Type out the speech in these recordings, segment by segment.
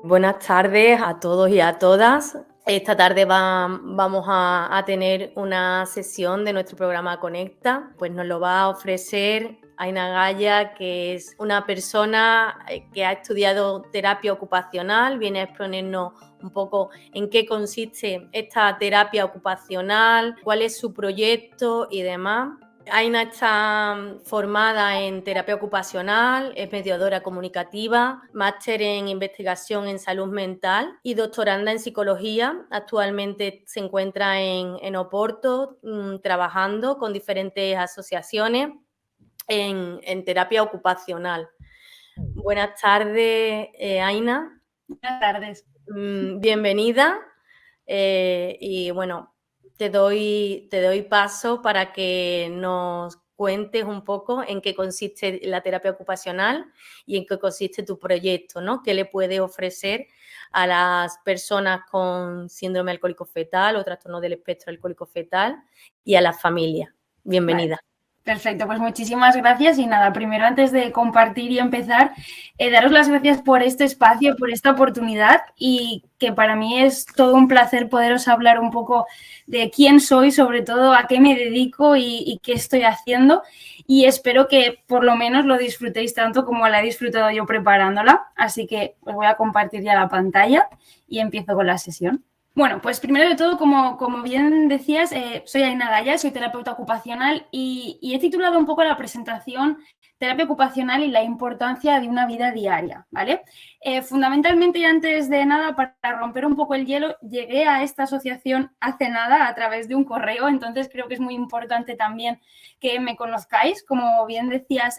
Buenas tardes a todos y a todas. Esta tarde vamos a tener una sesión de nuestro programa Conecta. Pues nos lo va a ofrecer Aina Gaya, que es una persona que ha estudiado terapia ocupacional. Viene a exponernos un poco en qué consiste esta terapia ocupacional, cuál es su proyecto y demás. Aina está formada en terapia ocupacional, es mediadora comunicativa, máster en investigación en salud mental y doctoranda en psicología. Actualmente se encuentra en Oporto trabajando con diferentes asociaciones en terapia ocupacional. Buenas tardes, Aina. Buenas tardes. Bienvenida y bueno, te doy paso para que nos cuentes un poco en qué consiste la terapia ocupacional y en qué consiste tu proyecto, ¿no? ¿Qué le puede ofrecer a las personas con síndrome alcohólico fetal o trastorno del espectro alcohólico fetal y a las familias? Bienvenida. Vale. Perfecto, pues muchísimas gracias y nada, primero antes de compartir y empezar, daros las gracias por este espacio, por esta oportunidad y que para mí es todo un placer poderos hablar un poco de quién soy, sobre todo a qué me dedico y qué estoy haciendo y espero que por lo menos lo disfrutéis tanto como la he disfrutado yo preparándola, así que os voy a compartir ya la pantalla y empiezo con la sesión. Bueno, pues primero de todo, como bien decías, soy Aina Gaya, soy terapeuta ocupacional y he titulado un poco la presentación Terapia ocupacional y la importancia de una vida diaria, ¿vale? Fundamentalmente y antes de nada, para romper un poco el hielo, llegué a esta asociación hace nada a través de un correo, entonces creo que es muy importante también que me conozcáis. Como bien decías,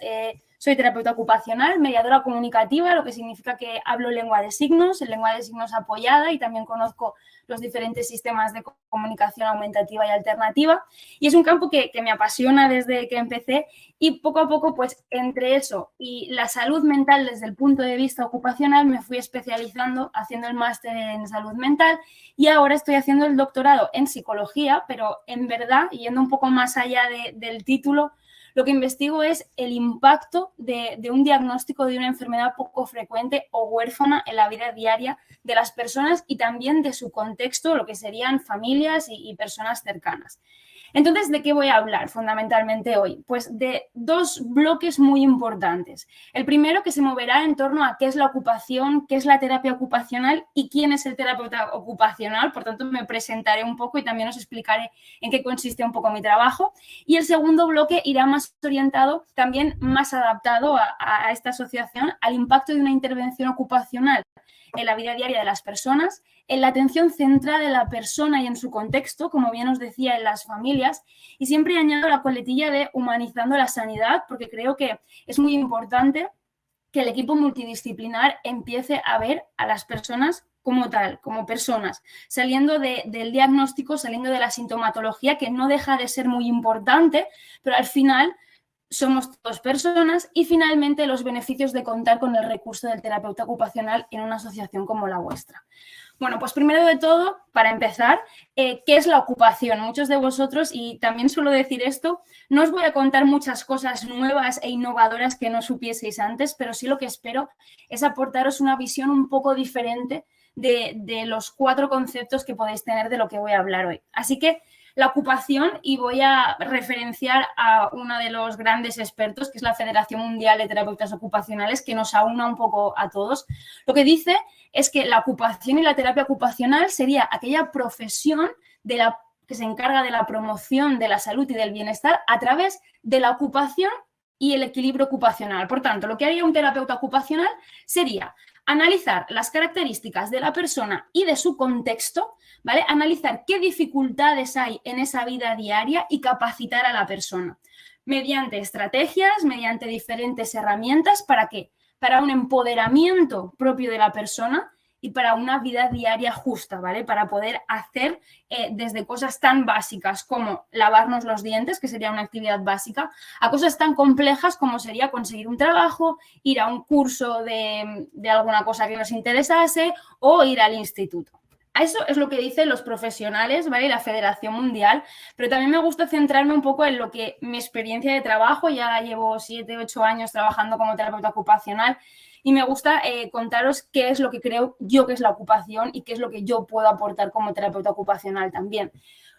soy terapeuta ocupacional, mediadora comunicativa, lo que significa que hablo lengua de signos apoyada y también conozco los diferentes sistemas de comunicación aumentativa y alternativa. Y es un campo que me apasiona desde que empecé y poco a poco, pues entre eso y la salud mental desde el punto de vista ocupacional, me fui especializando haciendo el máster en salud mental y ahora estoy haciendo el doctorado en psicología, pero en verdad, yendo un poco más allá del título, lo que investigo es el impacto de un diagnóstico de una enfermedad poco frecuente o huérfana en la vida diaria de las personas y también de su contexto, lo que serían familias y personas cercanas. Entonces, ¿de qué voy a hablar fundamentalmente hoy? Pues de dos bloques muy importantes. El primero, que se moverá en torno a qué es la ocupación, qué es la terapia ocupacional y quién es el terapeuta ocupacional. Por tanto, me presentaré un poco y también os explicaré en qué consiste un poco mi trabajo. Y el segundo bloque irá más orientado, también más adaptado a esta asociación, al impacto de una intervención ocupacional en la vida diaria de las personas, en la atención centrada en la persona y en su contexto, como bien os decía, en las familias, y siempre añado la coletilla de humanizando la sanidad, porque creo que es muy importante que el equipo multidisciplinar empiece a ver a las personas como tal, como personas, saliendo del diagnóstico, saliendo de la sintomatología, que no deja de ser muy importante, pero al final somos todas personas y finalmente los beneficios de contar con el recurso del terapeuta ocupacional en una asociación como la vuestra. Bueno, pues primero de todo, para empezar, ¿qué es la ocupación? Muchos de vosotros, y también suelo decir esto, no os voy a contar muchas cosas nuevas e innovadoras que no supieseis antes, pero sí lo que espero es aportaros una visión un poco diferente de los 4 conceptos que podéis tener de lo que voy a hablar hoy. Así que la ocupación, y voy a referenciar a uno de los grandes expertos, que es la Federación Mundial de Terapeutas Ocupacionales, que nos aúna un poco a todos. Lo que dice es que la ocupación y la terapia ocupacional sería aquella profesión que se encarga de la promoción de la salud y del bienestar a través de la ocupación y el equilibrio ocupacional. Por tanto, lo que haría un terapeuta ocupacional sería analizar las características de la persona y de su contexto, ¿vale? Analizar qué dificultades hay en esa vida diaria y capacitar a la persona mediante estrategias, mediante diferentes herramientas. ¿Para qué? Para un empoderamiento propio de la persona y para una vida diaria justa, ¿vale? Para poder hacer desde cosas tan básicas como lavarnos los dientes, que sería una actividad básica, a cosas tan complejas como sería conseguir un trabajo, ir a un curso de alguna cosa que nos interesase o ir al instituto. Eso es lo que dicen los profesionales, ¿vale? La Federación Mundial, pero también me gusta centrarme un poco en lo que mi experiencia de trabajo, ya llevo 7, 8 años trabajando como terapeuta ocupacional y me gusta contaros qué es lo que creo yo que es la ocupación y qué es lo que yo puedo aportar como terapeuta ocupacional también.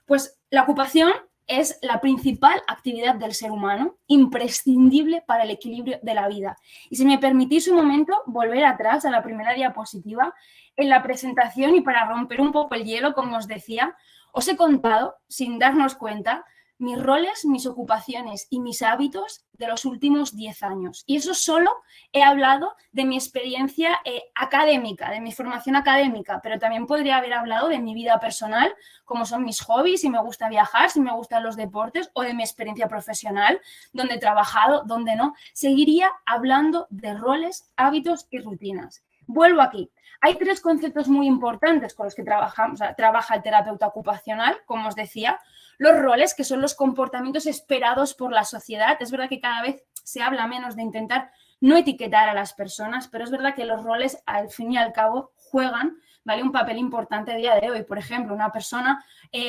Pues la ocupación es la principal actividad del ser humano, imprescindible para el equilibrio de la vida. Y si me permitís un momento, volver atrás a la primera diapositiva, en la presentación y para romper un poco el hielo, como os decía, os he contado, sin darnos cuenta, mis roles, mis ocupaciones y mis hábitos de los últimos 10 años. Y eso solo he hablado de mi experiencia académica, de mi formación académica, pero también podría haber hablado de mi vida personal, como son mis hobbies, si me gusta viajar, si me gustan los deportes, o de mi experiencia profesional, donde he trabajado, donde no. Seguiría hablando de roles, hábitos y rutinas. Vuelvo aquí. Hay 3 conceptos muy importantes con los que trabaja el terapeuta ocupacional, como os decía. Los roles, que son los comportamientos esperados por la sociedad. Es verdad que cada vez se habla menos de intentar no etiquetar a las personas, pero es verdad que los roles, al fin y al cabo, juegan, ¿vale?, un papel importante a día de hoy. Por ejemplo, una persona,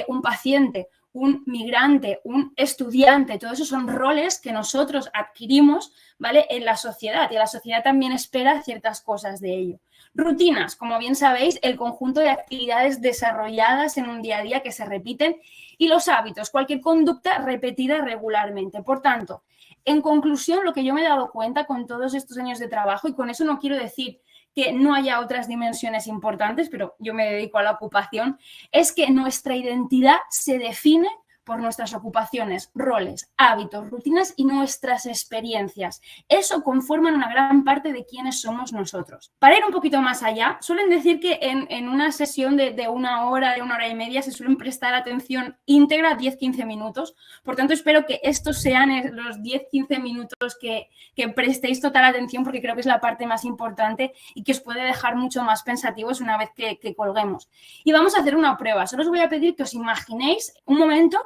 un paciente, un migrante, un estudiante, todos esos son roles que nosotros adquirimos, ¿vale?, en la sociedad, y la sociedad también espera ciertas cosas de ello. Rutinas, como bien sabéis, el conjunto de actividades desarrolladas en un día a día que se repiten, y los hábitos, cualquier conducta repetida regularmente. Por tanto, en conclusión, lo que yo me he dado cuenta con todos estos años de trabajo, y con eso no quiero decir que no haya otras dimensiones importantes, pero yo me dedico a la ocupación, es que nuestra identidad se define por nuestras ocupaciones, roles, hábitos, rutinas y nuestras experiencias. Eso conforman una gran parte de quiénes somos nosotros. Para ir un poquito más allá, suelen decir que en una sesión de una hora y media se suelen prestar atención íntegra 10-15 minutos. Por tanto, espero que estos sean los 10-15 minutos que prestéis total atención, porque creo que es la parte más importante y que os puede dejar mucho más pensativos una vez que colguemos. Y vamos a hacer una prueba. Solo os voy a pedir que os imaginéis un momento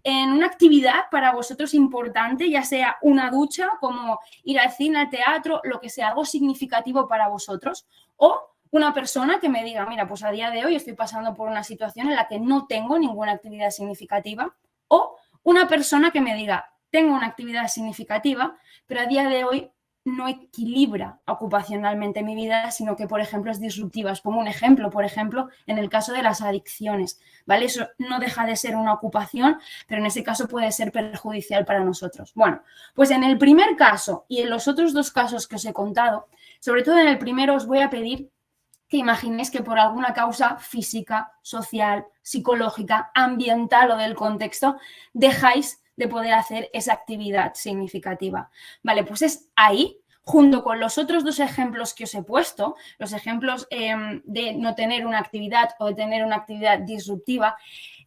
en una actividad para vosotros importante, ya sea una ducha, como ir al cine, al teatro, lo que sea, algo significativo para vosotros, o una persona que me diga, mira, pues a día de hoy estoy pasando por una situación en la que no tengo ninguna actividad significativa, o una persona que me diga, tengo una actividad significativa, pero a día de hoy no equilibra ocupacionalmente mi vida, sino que, por ejemplo, es disruptiva. Os pongo un ejemplo, por ejemplo, en el caso de las adicciones, ¿vale? Eso no deja de ser una ocupación, pero en ese caso puede ser perjudicial para nosotros. Bueno, pues en el primer caso y en los otros 2 casos que os he contado, sobre todo en el primero os voy a pedir que imaginéis que por alguna causa física, social, psicológica, ambiental o del contexto, dejáis de poder hacer esa actividad significativa. Vale, pues es ahí, junto con los otros 2 ejemplos que os he puesto, los ejemplos de no tener una actividad o de tener una actividad disruptiva,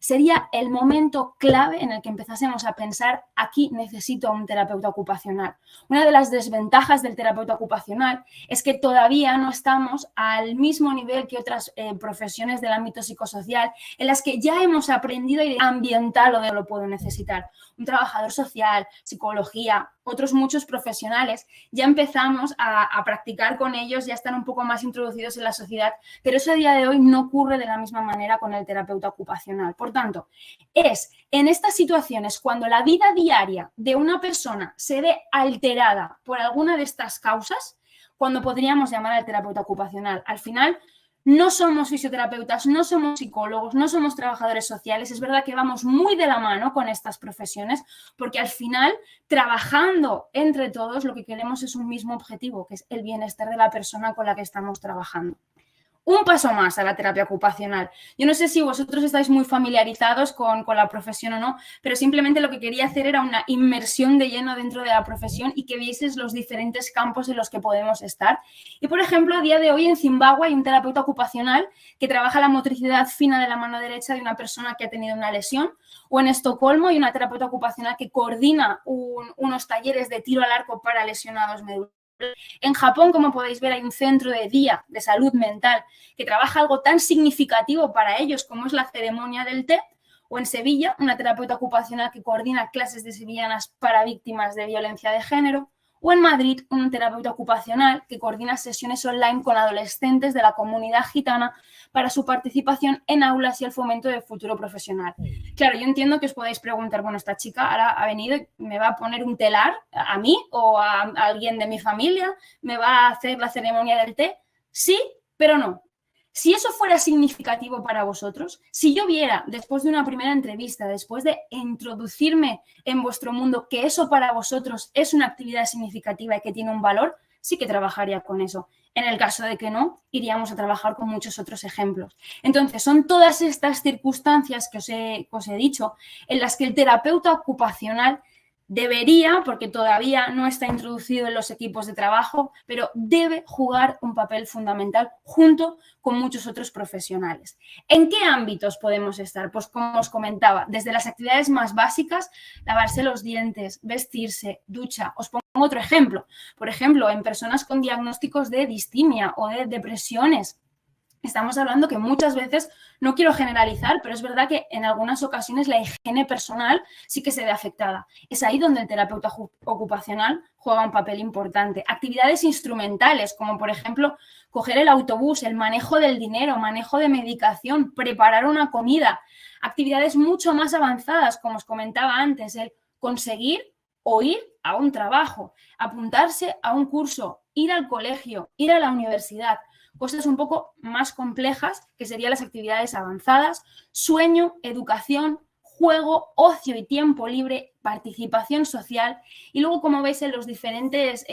sería el momento clave en el que empezásemos a pensar, aquí necesito a un terapeuta ocupacional. Una de las desventajas del terapeuta ocupacional es que todavía no estamos al mismo nivel que otras profesiones del ámbito psicosocial, en las que ya hemos aprendido a ambiental o de lo puedo necesitar. Un trabajador social, psicología, otros muchos profesionales, ya empezamos a practicar con ellos, ya están un poco más introducidos en la sociedad, pero eso a día de hoy no ocurre de la misma manera con el terapeuta ocupacional. Por tanto, es en estas situaciones cuando la vida diaria de una persona se ve alterada por alguna de estas causas, cuando podríamos llamar al terapeuta ocupacional. Al final, no somos fisioterapeutas, no somos psicólogos, no somos trabajadores sociales. Es verdad que vamos muy de la mano con estas profesiones porque al final, trabajando entre todos, lo que queremos es un mismo objetivo, que es el bienestar de la persona con la que estamos trabajando. Un paso más a la terapia ocupacional. Yo no sé si vosotros estáis muy familiarizados con la profesión o no, pero simplemente lo que quería hacer era una inmersión de lleno dentro de la profesión y que vieseis los diferentes campos en los que podemos estar. Y, por ejemplo, a día de hoy en Zimbabue hay un terapeuta ocupacional que trabaja la motricidad fina de la mano derecha de una persona que ha tenido una lesión, o en Estocolmo hay una terapeuta ocupacional que coordina unos talleres de tiro al arco para lesionados medulares. En Japón, como podéis ver, hay un centro de día de salud mental que trabaja algo tan significativo para ellos como es la ceremonia del té, o en Sevilla, una terapeuta ocupacional que coordina clases de sevillanas para víctimas de violencia de género, O en Madrid, un terapeuta ocupacional que coordina sesiones online con adolescentes de la comunidad gitana para su participación en aulas y el fomento del futuro profesional. Claro, yo entiendo que os podáis preguntar, bueno, esta chica ahora ha venido y me va a poner un telar a mí o a alguien de mi familia, me va a hacer la ceremonia del té. Sí, pero no. Si eso fuera significativo para vosotros, si yo viera después de una primera entrevista, después de introducirme en vuestro mundo, que eso para vosotros es una actividad significativa y que tiene un valor, sí que trabajaría con eso. En el caso de que no, iríamos a trabajar con muchos otros ejemplos. Entonces, son todas estas circunstancias que os he dicho en las que el terapeuta ocupacional debería, porque todavía no está introducido en los equipos de trabajo, pero debe jugar un papel fundamental junto con muchos otros profesionales. ¿En qué ámbitos podemos estar? Pues como os comentaba, desde las actividades más básicas, lavarse los dientes, vestirse, ducha. Os pongo otro ejemplo. Por ejemplo, en personas con diagnósticos de distimia o de depresiones. Estamos hablando que muchas veces, no quiero generalizar, pero es verdad que en algunas ocasiones la higiene personal sí que se ve afectada. Es ahí donde el terapeuta ocupacional juega un papel importante. Actividades instrumentales, como por ejemplo coger el autobús, el manejo del dinero, manejo de medicación, preparar una comida. Actividades mucho más avanzadas, como os comentaba antes, el conseguir o ir a un trabajo, apuntarse a un curso, ir al colegio, ir a la universidad. Cosas un poco más complejas, que serían las actividades avanzadas, sueño, educación, juego, ocio y tiempo libre, participación social. Y luego, como veis en los diferentes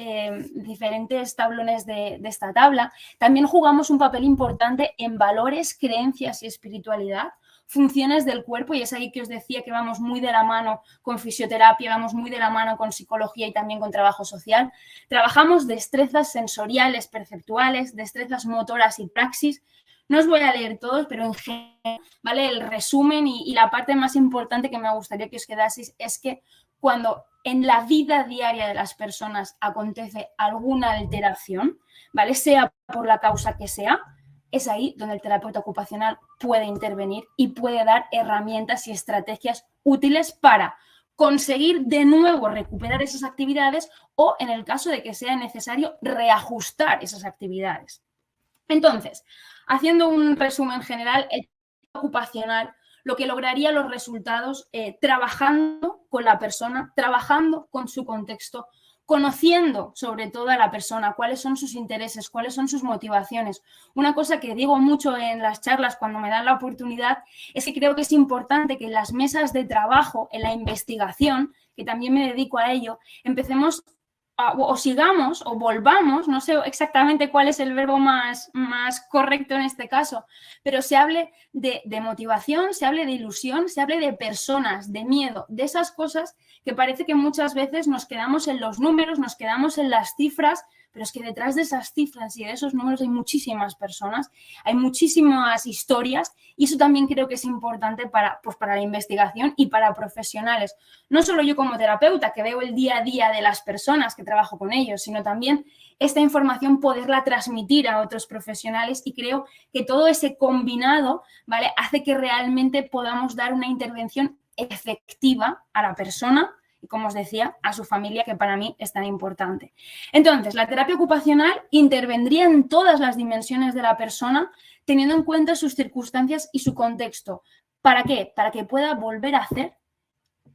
tablones de esta tabla, también jugamos un papel importante en valores, creencias y espiritualidad, funciones del cuerpo, y es ahí que os decía que vamos muy de la mano con fisioterapia, vamos muy de la mano con psicología y también con trabajo social. Trabajamos destrezas sensoriales, perceptuales, destrezas motoras y praxis. No os voy a leer todos, pero en general, ¿vale? El resumen y la parte más importante que me gustaría que os quedaseis es que cuando en la vida diaria de las personas acontece alguna alteración, ¿vale? Sea por la causa que sea, es ahí donde el terapeuta ocupacional puede intervenir y puede dar herramientas y estrategias útiles para conseguir de nuevo recuperar esas actividades o, en el caso de que sea necesario, reajustar esas actividades. Entonces, haciendo un resumen general, el terapeuta ocupacional lo que lograría los resultados trabajando con la persona, trabajando con su contexto, conociendo sobre todo a la persona, cuáles son sus intereses, cuáles son sus motivaciones. Una cosa que digo mucho en las charlas cuando me dan la oportunidad es que creo que es importante que en las mesas de trabajo, en la investigación, que también me dedico a ello, empecemos o sigamos o volvamos, no sé exactamente cuál es el verbo más correcto en este caso, pero se hable de motivación, se hable de ilusión, se hable de personas, de miedo, de esas cosas que parece que muchas veces nos quedamos en los números, nos quedamos en las cifras, pero es que detrás de esas cifras y de esos números hay muchísimas personas, hay muchísimas historias y eso también creo que es importante para la investigación y para profesionales. No solo yo como terapeuta, que veo el día a día de las personas que trabajo con ellos, sino también esta información poderla transmitir a otros profesionales y creo que todo ese combinado, ¿vale?, hace que realmente podamos dar una intervención efectiva a la persona y, como os decía, a su familia, que para mí es tan importante. Entonces, la terapia ocupacional intervendría en todas las dimensiones de la persona, teniendo en cuenta sus circunstancias y su contexto. ¿Para qué? Para que pueda volver a hacer,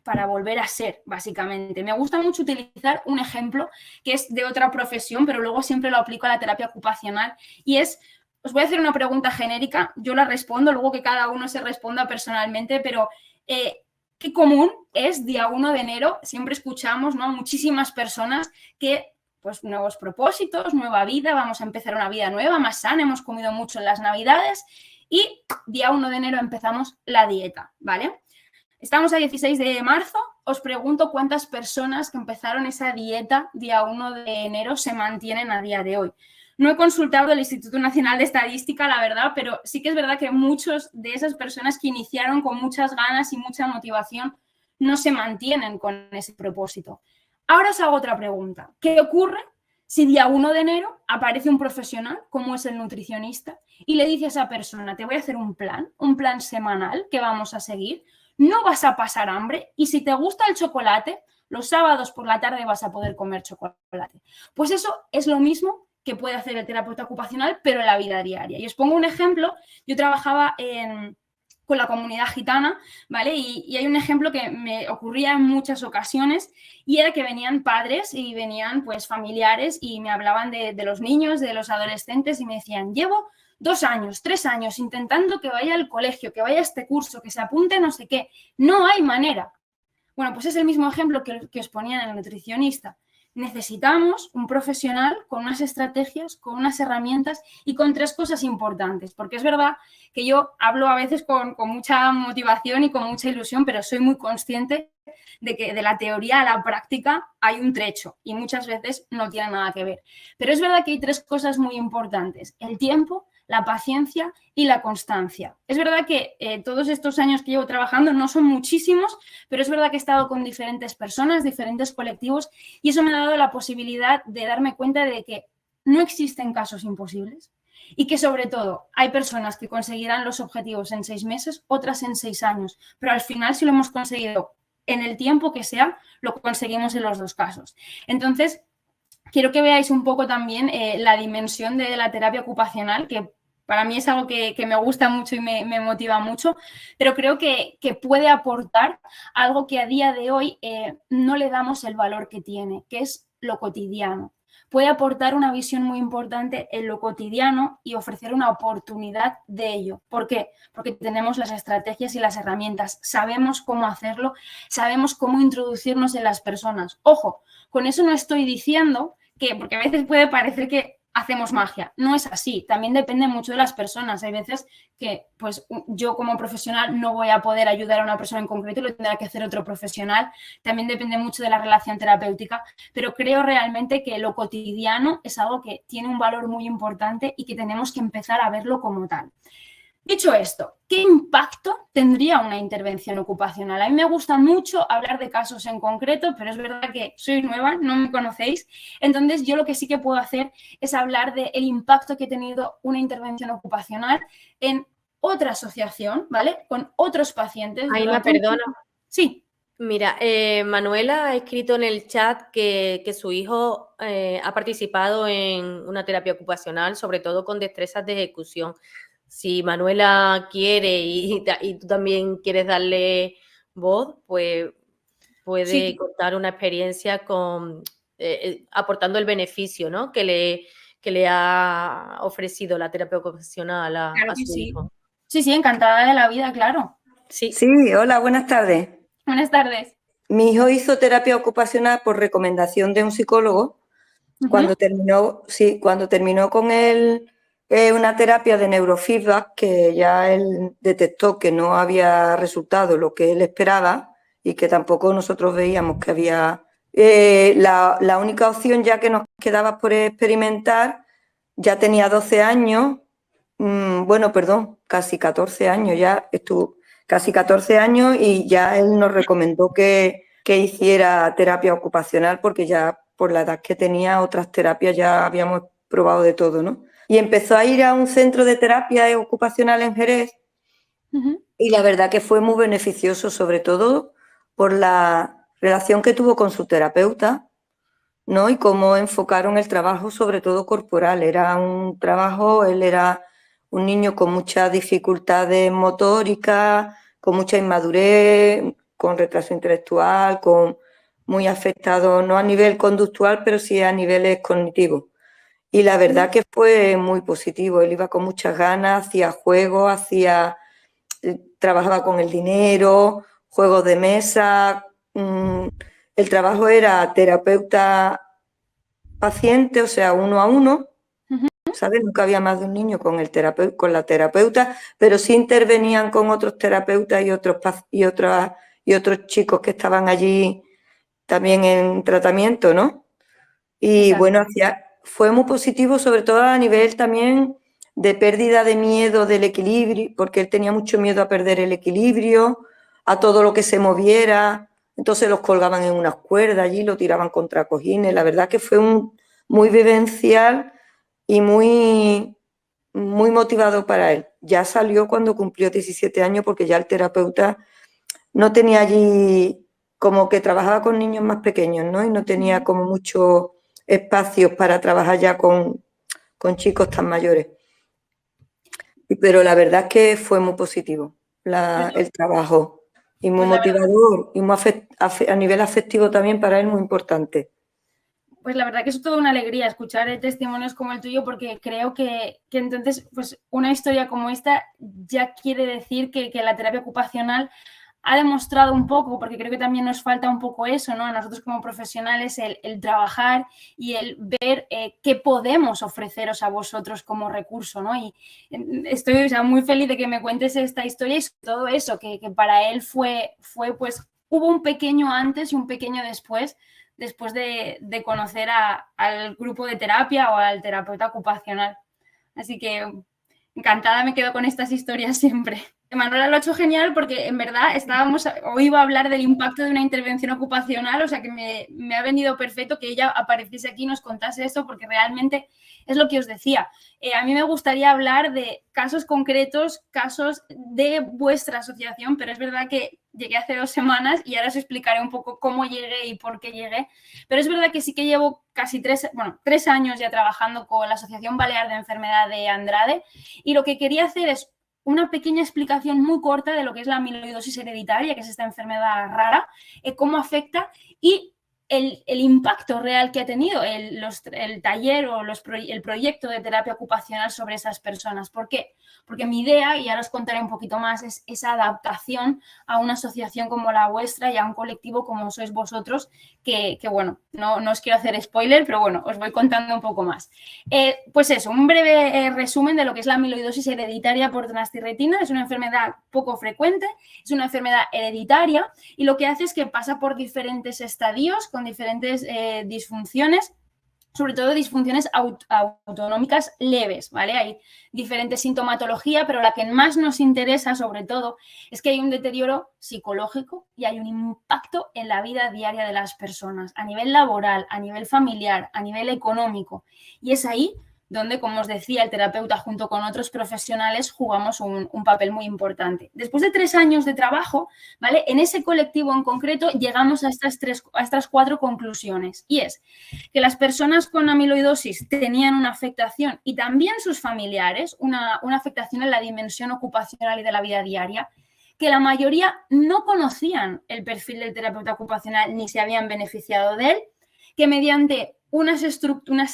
para volver a ser, básicamente. Me gusta mucho utilizar un ejemplo que es de otra profesión, pero luego siempre lo aplico a la terapia ocupacional, y es, os voy a hacer una pregunta genérica, yo la respondo, luego que cada uno se responda personalmente, pero qué común es día 1 de enero, siempre escuchamos, ¿no?, muchísimas personas que, pues, nuevos propósitos, nueva vida, vamos a empezar una vida nueva, más sana, hemos comido mucho en las Navidades y día 1 de enero empezamos la dieta, ¿vale? Estamos a 16 de marzo, os pregunto cuántas personas que empezaron esa dieta día 1 de enero se mantienen a día de hoy. No he consultado el Instituto Nacional de Estadística, la verdad, pero sí que es verdad que muchos de esas personas que iniciaron con muchas ganas y mucha motivación no se mantienen con ese propósito. Ahora os hago otra pregunta. ¿Qué ocurre si día 1 de enero aparece un profesional, como es el nutricionista, y le dice a esa persona, te voy a hacer un plan semanal que vamos a seguir, no vas a pasar hambre y si te gusta el chocolate, los sábados por la tarde vas a poder comer chocolate. Pues eso es lo mismo que puede hacer el terapeuta ocupacional, pero en la vida diaria. Y os pongo un ejemplo. Yo trabajaba con la comunidad gitana, ¿vale? Y hay un ejemplo que me ocurría en muchas ocasiones y era que venían padres y venían pues familiares y me hablaban de los niños, de los adolescentes y me decían, llevo 2 años, 3 años intentando que vaya al colegio, que vaya a este curso, que se apunte no sé qué. No hay manera. Bueno, pues es el mismo ejemplo que os ponía en el nutricionista. Necesitamos un profesional con unas estrategias, con unas herramientas y con 3 cosas importantes, porque es verdad que yo hablo a veces con mucha motivación y con mucha ilusión, pero soy muy consciente de que de la teoría a la práctica hay un trecho y muchas veces no tiene nada que ver. Pero es verdad que hay 3 cosas muy importantes: el tiempo, la paciencia y la constancia. Es verdad que todos estos años que llevo trabajando no son muchísimos, pero es verdad que he estado con diferentes personas, diferentes colectivos, y eso me ha dado la posibilidad de darme cuenta de que no existen casos imposibles y que sobre todo hay personas que conseguirán los objetivos en 6 meses, otras en 6 años, pero al final si lo hemos conseguido en el tiempo que sea, lo conseguimos en los 2 casos. Entonces, quiero que veáis un poco también la dimensión de la terapia ocupacional, que para mí es algo que me gusta mucho y me motiva mucho, pero creo que puede aportar algo que a día de hoy no le damos el valor que tiene, que es lo cotidiano. Puede aportar una visión muy importante en lo cotidiano y ofrecer una oportunidad de ello. ¿Por qué? Porque tenemos las estrategias y las herramientas, sabemos cómo hacerlo, sabemos cómo introducirnos en las personas. Ojo, con eso no estoy diciendo que, porque a veces puede parecer que hacemos magia. No es así, también depende mucho de las personas. Hay veces que pues yo como profesional no voy a poder ayudar a una persona en concreto, lo tendrá que hacer otro profesional. También depende mucho de la relación terapéutica, pero creo realmente que lo cotidiano es algo que tiene un valor muy importante y que tenemos que empezar a verlo como tal. Dicho esto, ¿qué impacto tendría una intervención ocupacional? A mí me gusta mucho hablar de casos en concreto, pero es verdad que soy nueva, no me conocéis. Entonces, yo lo que sí que puedo hacer es hablar del impacto que ha tenido una intervención ocupacional en otra asociación, ¿vale? Con otros pacientes. Aina, perdona. Sí. Mira, Manuela ha escrito en el chat que su hijo ha participado en una terapia ocupacional, sobre todo con destrezas de ejecución. Si Manuela quiere y tú también quieres darle voz, pues puede contar una experiencia aportando el beneficio, ¿no?, que le ha ofrecido la terapia ocupacional a su hijo. Sí, encantada de la vida, claro. Sí, hola, buenas tardes. Buenas tardes. Mi hijo hizo terapia ocupacional por recomendación de un psicólogo. Cuando terminó con él una terapia de neurofeedback, que ya él detectó que no había resultado lo que él esperaba y que tampoco nosotros veíamos que había... la única opción ya que nos quedaba por experimentar, ya tenía 12 años, casi 14 años, ya estuvo casi 14 años y ya él nos recomendó que hiciera terapia ocupacional porque ya por la edad que tenía otras terapias ya habíamos probado de todo, ¿no? Y empezó a ir a un centro de terapia ocupacional en Jerez y la verdad que fue muy beneficioso, sobre todo por la relación que tuvo con su terapeuta, ¿no? Y cómo enfocaron el trabajo, sobre todo corporal. Era un trabajo, él era un niño con muchas dificultades motóricas, con mucha inmadurez, con retraso intelectual, muy afectado, no a nivel conductual, pero sí a niveles cognitivos. Y la verdad que fue muy positivo. Él iba con muchas ganas, hacía juegos, trabajaba con el dinero, juegos de mesa. El trabajo era terapeuta-paciente, o sea, 1 a 1, ¿sabes? Nunca había más de un niño con la terapeuta, pero sí intervenían con otros terapeutas y otros chicos que estaban allí también en tratamiento, ¿no? Y Exacto. bueno, fue muy positivo, sobre todo a nivel también de pérdida de miedo del equilibrio, porque él tenía mucho miedo a perder el equilibrio, a todo lo que se moviera. Entonces los colgaban en unas cuerdas allí, lo tiraban contra cojines. La verdad que fue muy vivencial y muy, muy motivado para él. Ya salió cuando cumplió 17 años porque ya el terapeuta no tenía allí como que trabajaba con niños más pequeños, ¿no? Y no tenía como muchos espacios para trabajar ya con chicos tan mayores. Pero la verdad es que fue muy positivo el trabajo y muy motivador y muy a nivel afectivo también para él muy importante. Pues la verdad que es toda una alegría escuchar testimonios como el tuyo, porque creo que entonces pues una historia como esta ya quiere decir que la terapia ocupacional ha demostrado un poco, porque creo que también nos falta un poco eso, ¿no? A nosotros como profesionales, el trabajar y el ver qué podemos ofreceros a vosotros como recurso, ¿no? Y estoy, o sea, muy feliz de que me cuentes esta historia y sobre todo eso, que para él fue pues, hubo un pequeño antes y un pequeño después de conocer al grupo de terapia o al terapeuta ocupacional. Así que encantada me quedo con estas historias siempre. Manuela lo ha hecho genial porque en verdad hoy iba a hablar del impacto de una intervención ocupacional, o sea que me ha venido perfecto que ella apareciese aquí y nos contase eso, porque realmente es lo que os decía. A mí me gustaría hablar de casos concretos, casos de vuestra asociación, pero es verdad que llegué hace 2 semanas y ahora os explicaré un poco cómo llegué y por qué llegué. Pero es verdad que sí que llevo casi 3 años ya trabajando con la Asociación Balear de Enfermedad de Andrade, y lo que quería hacer es una pequeña explicación muy corta de lo que es la amiloidosis hereditaria, que es esta enfermedad rara, cómo afecta y el impacto real que ha tenido el taller o el proyecto de terapia ocupacional sobre esas personas. ¿Por qué? Porque mi idea, y ahora os contaré un poquito más, es esa adaptación a una asociación como la vuestra y a un colectivo como sois vosotros, que bueno, no os quiero hacer spoiler, pero bueno, os voy contando un poco más. Pues eso, un breve resumen de lo que es la amiloidosis hereditaria por transtirretina. Es una enfermedad poco frecuente, es una enfermedad hereditaria y lo que hace es que pasa por diferentes estadios con diferentes disfunciones, sobre todo disfunciones autonómicas leves, ¿vale? Hay diferente sintomatología, pero la que más nos interesa, sobre todo, es que hay un deterioro psicológico y hay un impacto en la vida diaria de las personas, a nivel laboral, a nivel familiar, a nivel económico. Y es ahí donde, como os decía, el terapeuta junto con otros profesionales jugamos un papel muy importante. Después de 3 años de trabajo, ¿vale? En ese colectivo en concreto llegamos a estas 4 conclusiones, y es que las personas con amiloidosis tenían una afectación, y también sus familiares, una afectación en la dimensión ocupacional y de la vida diaria, que la mayoría no conocían el perfil del terapeuta ocupacional ni se habían beneficiado de él, que mediante unas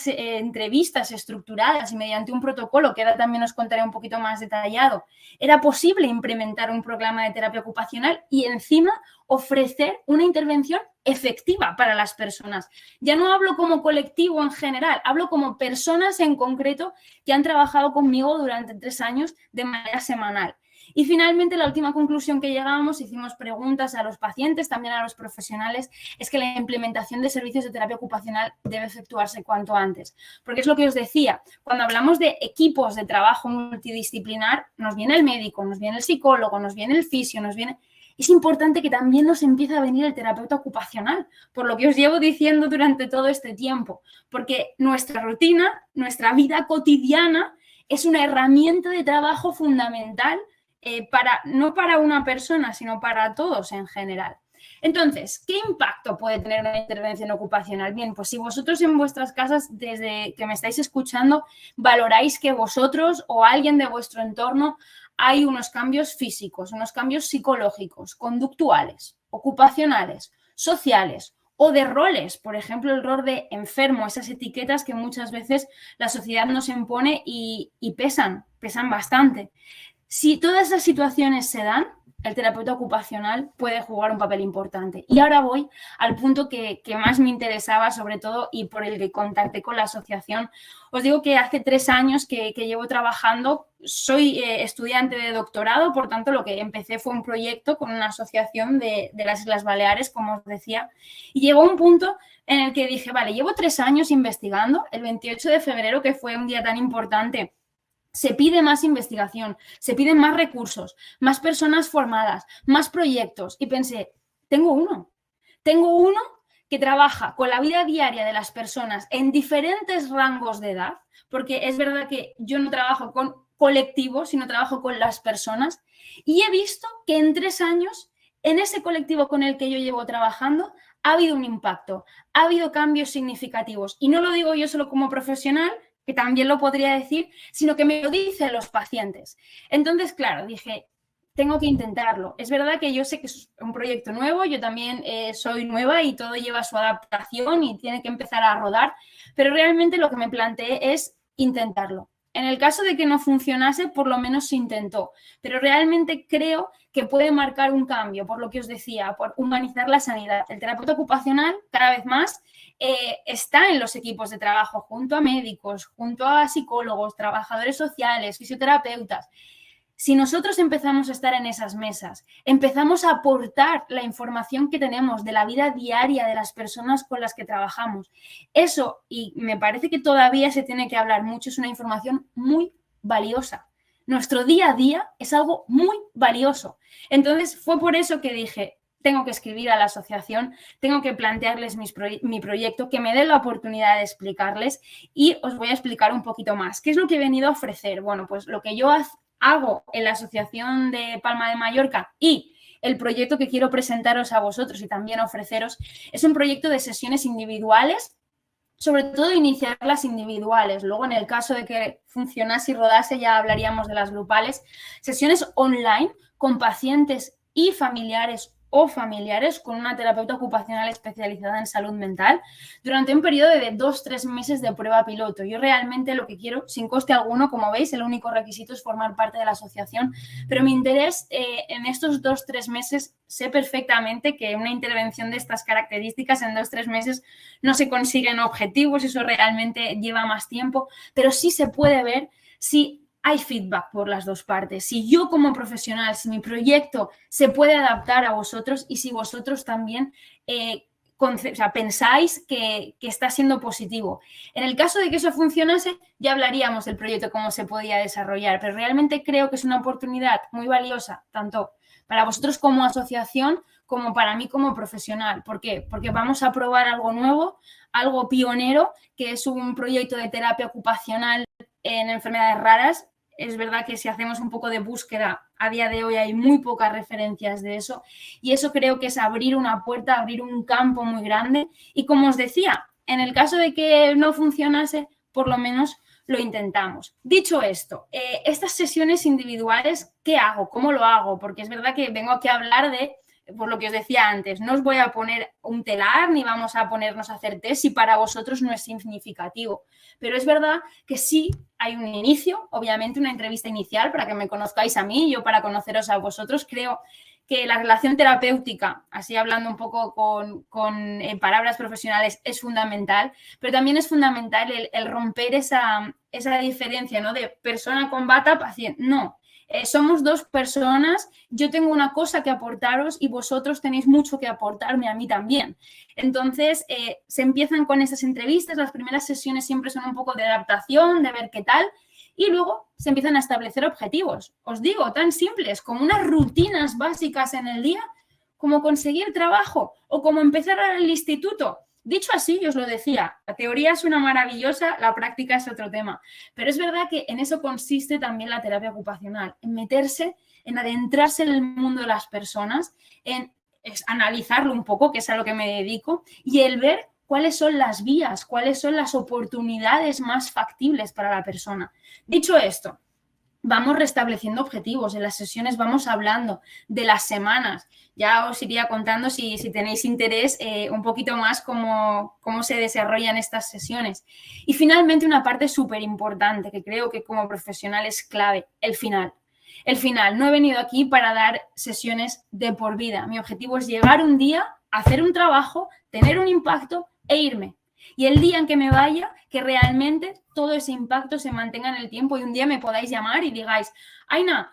entrevistas estructuradas y mediante un protocolo, que ahora también os contaré un poquito más detallado, era posible implementar un programa de terapia ocupacional y encima ofrecer una intervención efectiva para las personas. Ya no hablo como colectivo en general, hablo como personas en concreto que han trabajado conmigo durante 3 años de manera semanal. Y finalmente, la última conclusión que llegamos, hicimos preguntas a los pacientes, también a los profesionales, es que la implementación de servicios de terapia ocupacional debe efectuarse cuanto antes. Porque es lo que os decía, cuando hablamos de equipos de trabajo multidisciplinar, nos viene el médico, nos viene el psicólogo, nos viene el fisio, es importante que también nos empiece a venir el terapeuta ocupacional, por lo que os llevo diciendo durante todo este tiempo, porque nuestra rutina, nuestra vida cotidiana es una herramienta de trabajo fundamental no para una persona, sino para todos en general. Entonces, ¿qué impacto puede tener una intervención ocupacional? Bien, pues si vosotros en vuestras casas, desde que me estáis escuchando, valoráis que vosotros o alguien de vuestro entorno hay unos cambios físicos, unos cambios psicológicos, conductuales, ocupacionales, sociales o de roles, por ejemplo, el rol de enfermo, esas etiquetas que muchas veces la sociedad nos impone y pesan bastante. Si todas esas situaciones se dan, el terapeuta ocupacional puede jugar un papel importante. Y ahora voy al punto que más me interesaba, sobre todo, y por el que contacté con la asociación. Os digo que hace 3 años que llevo trabajando, soy estudiante de doctorado, por tanto, lo que empecé fue un proyecto con una asociación de las Islas Baleares, como os decía, y llegó un punto en el que dije, vale, llevo 3 años investigando. El 28 de febrero, que fue un día tan importante, se pide más investigación, se piden más recursos, más personas formadas, más proyectos. Y pensé, tengo uno que trabaja con la vida diaria de las personas en diferentes rangos de edad, porque es verdad que yo no trabajo con colectivos, sino trabajo con las personas. Y he visto que en 3 años en ese colectivo con el que yo llevo trabajando ha habido un impacto, ha habido cambios significativos. Y no lo digo yo solo como profesional, que también lo podría decir, sino que me lo dicen los pacientes. Entonces, claro, dije, tengo que intentarlo. Es verdad que yo sé que es un proyecto nuevo, yo también soy nueva y todo lleva su adaptación y tiene que empezar a rodar, pero realmente lo que me planteé es intentarlo. En el caso de que no funcionase, por lo menos se intentó, pero realmente creo que puede marcar un cambio, por lo que os decía, por humanizar la sanidad. El terapeuta ocupacional cada vez más está en los equipos de trabajo junto a médicos, junto a psicólogos, trabajadores sociales, fisioterapeutas. Si nosotros empezamos a estar en esas mesas, empezamos a aportar la información que tenemos de la vida diaria de las personas con las que trabajamos, eso, y me parece que todavía se tiene que hablar mucho, es una información muy valiosa. Nuestro día a día es algo muy valioso. Entonces, fue por eso que dije, tengo que escribir a la asociación, tengo que plantearles mi proyecto, que me den la oportunidad de explicarles y os voy a explicar un poquito más. ¿Qué es lo que he venido a ofrecer? Bueno, pues lo que yo hago en la Asociación de Palma de Mallorca y el proyecto que quiero presentaros a vosotros y también ofreceros es un proyecto de sesiones individuales, sobre todo iniciarlas individuales. Luego, en el caso de que funcionase y rodase, ya hablaríamos de las grupales. Sesiones online con pacientes y familiares o familiares con una terapeuta ocupacional especializada en salud mental durante un periodo de 2-3 meses de prueba piloto. Yo realmente lo que quiero, sin coste alguno, como veis, el único requisito es formar parte de la asociación, pero mi interés en estos 2-3 meses, sé perfectamente que una intervención de estas características en 2-3 meses no se consiguen objetivos, eso realmente lleva más tiempo, pero sí se puede ver si hay feedback por las dos partes. Si yo como profesional, si mi proyecto se puede adaptar a vosotros y si vosotros también pensáis que está siendo positivo. En el caso de que eso funcionase, ya hablaríamos del proyecto, cómo se podía desarrollar, pero realmente creo que es una oportunidad muy valiosa, tanto para vosotros como asociación, como para mí como profesional. ¿Por qué? Porque vamos a probar algo nuevo, algo pionero, que es un proyecto de terapia ocupacional en enfermedades raras. Es verdad que si hacemos un poco de búsqueda, a día de hoy hay muy pocas referencias de eso y eso creo que es abrir una puerta, abrir un campo muy grande y como os decía, en el caso de que no funcionase, por lo menos lo intentamos. Dicho esto, estas sesiones individuales, ¿qué hago? ¿Cómo lo hago? Porque es verdad que vengo aquí a hablar de, por lo que os decía antes, no os voy a poner un telar ni vamos a ponernos a hacer test si para vosotros no es significativo. Pero es verdad que sí hay un inicio, obviamente una entrevista inicial para que me conozcáis a mí y yo para conoceros a vosotros. Creo que la relación terapéutica, así hablando un poco con palabras profesionales, es fundamental, pero también es fundamental el romper esa diferencia, ¿no? De persona con bata, paciente. No. Somos dos personas, yo tengo una cosa que aportaros y vosotros tenéis mucho que aportarme a mí también. Entonces, se empiezan con esas entrevistas, las primeras sesiones siempre son un poco de adaptación, de ver qué tal, y luego se empiezan a establecer objetivos. Os digo, tan simples como unas rutinas básicas en el día, como conseguir trabajo o como empezar al instituto. Dicho así, yo os lo decía, la teoría es una maravillosa, la práctica es otro tema. Pero es verdad que en eso consiste también la terapia ocupacional, en meterse, en adentrarse en el mundo de las personas, en analizarlo un poco, que es a lo que me dedico, y el ver cuáles son las vías, cuáles son las oportunidades más factibles para la persona. Dicho esto, vamos restableciendo objetivos, en las sesiones vamos hablando de las semanas. Ya os iría contando si tenéis interés un poquito más cómo se desarrollan estas sesiones. Y finalmente una parte súper importante que creo que como profesional es clave, el final. El final, no he venido aquí para dar sesiones de por vida. Mi objetivo es llegar un día, hacer un trabajo, tener un impacto e irme. Y el día en que me vaya, que realmente todo ese impacto se mantenga en el tiempo y un día me podáis llamar y digáis, Aina,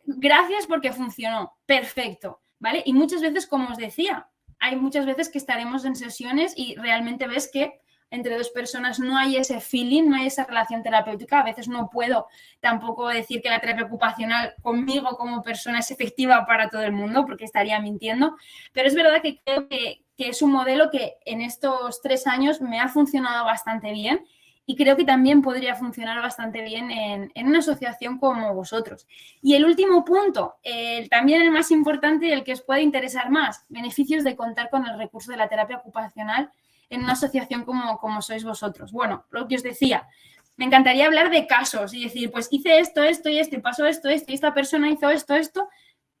gracias porque funcionó, perfecto, ¿vale? Y muchas veces, como os decía, hay muchas veces que estaremos en sesiones y realmente ves que entre dos personas no hay ese feeling, no hay esa relación terapéutica. A veces no puedo tampoco decir que la terapia ocupacional conmigo como persona es efectiva para todo el mundo porque estaría mintiendo, pero es verdad que creo que es un modelo que en estos 3 años me ha funcionado bastante bien y creo que también podría funcionar bastante bien en una asociación como vosotros. Y el último punto, también el más importante y el que os puede interesar más, beneficios de contar con el recurso de la terapia ocupacional en una asociación como sois vosotros. Bueno, lo que os decía, me encantaría hablar de casos y decir, pues hice esto, esto y esto, y pasó esto, esto, y esta persona hizo esto, esto.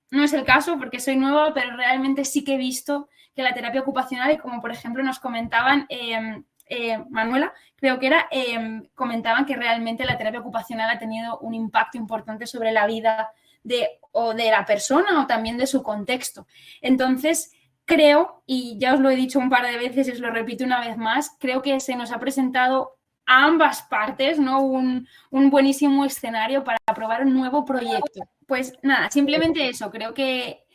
No es el caso porque soy nueva, pero realmente sí que he visto que la terapia ocupacional, y como por ejemplo nos comentaban, Manuela, creo que era, comentaban que realmente la terapia ocupacional ha tenido un impacto importante sobre la vida de la persona o también de su contexto. Entonces, creo, y ya os lo he dicho un par de veces y os lo repito una vez más, creo que se nos ha presentado a ambas partes, ¿no? Un buenísimo escenario para probar un nuevo proyecto. Pues nada, simplemente eso, creo que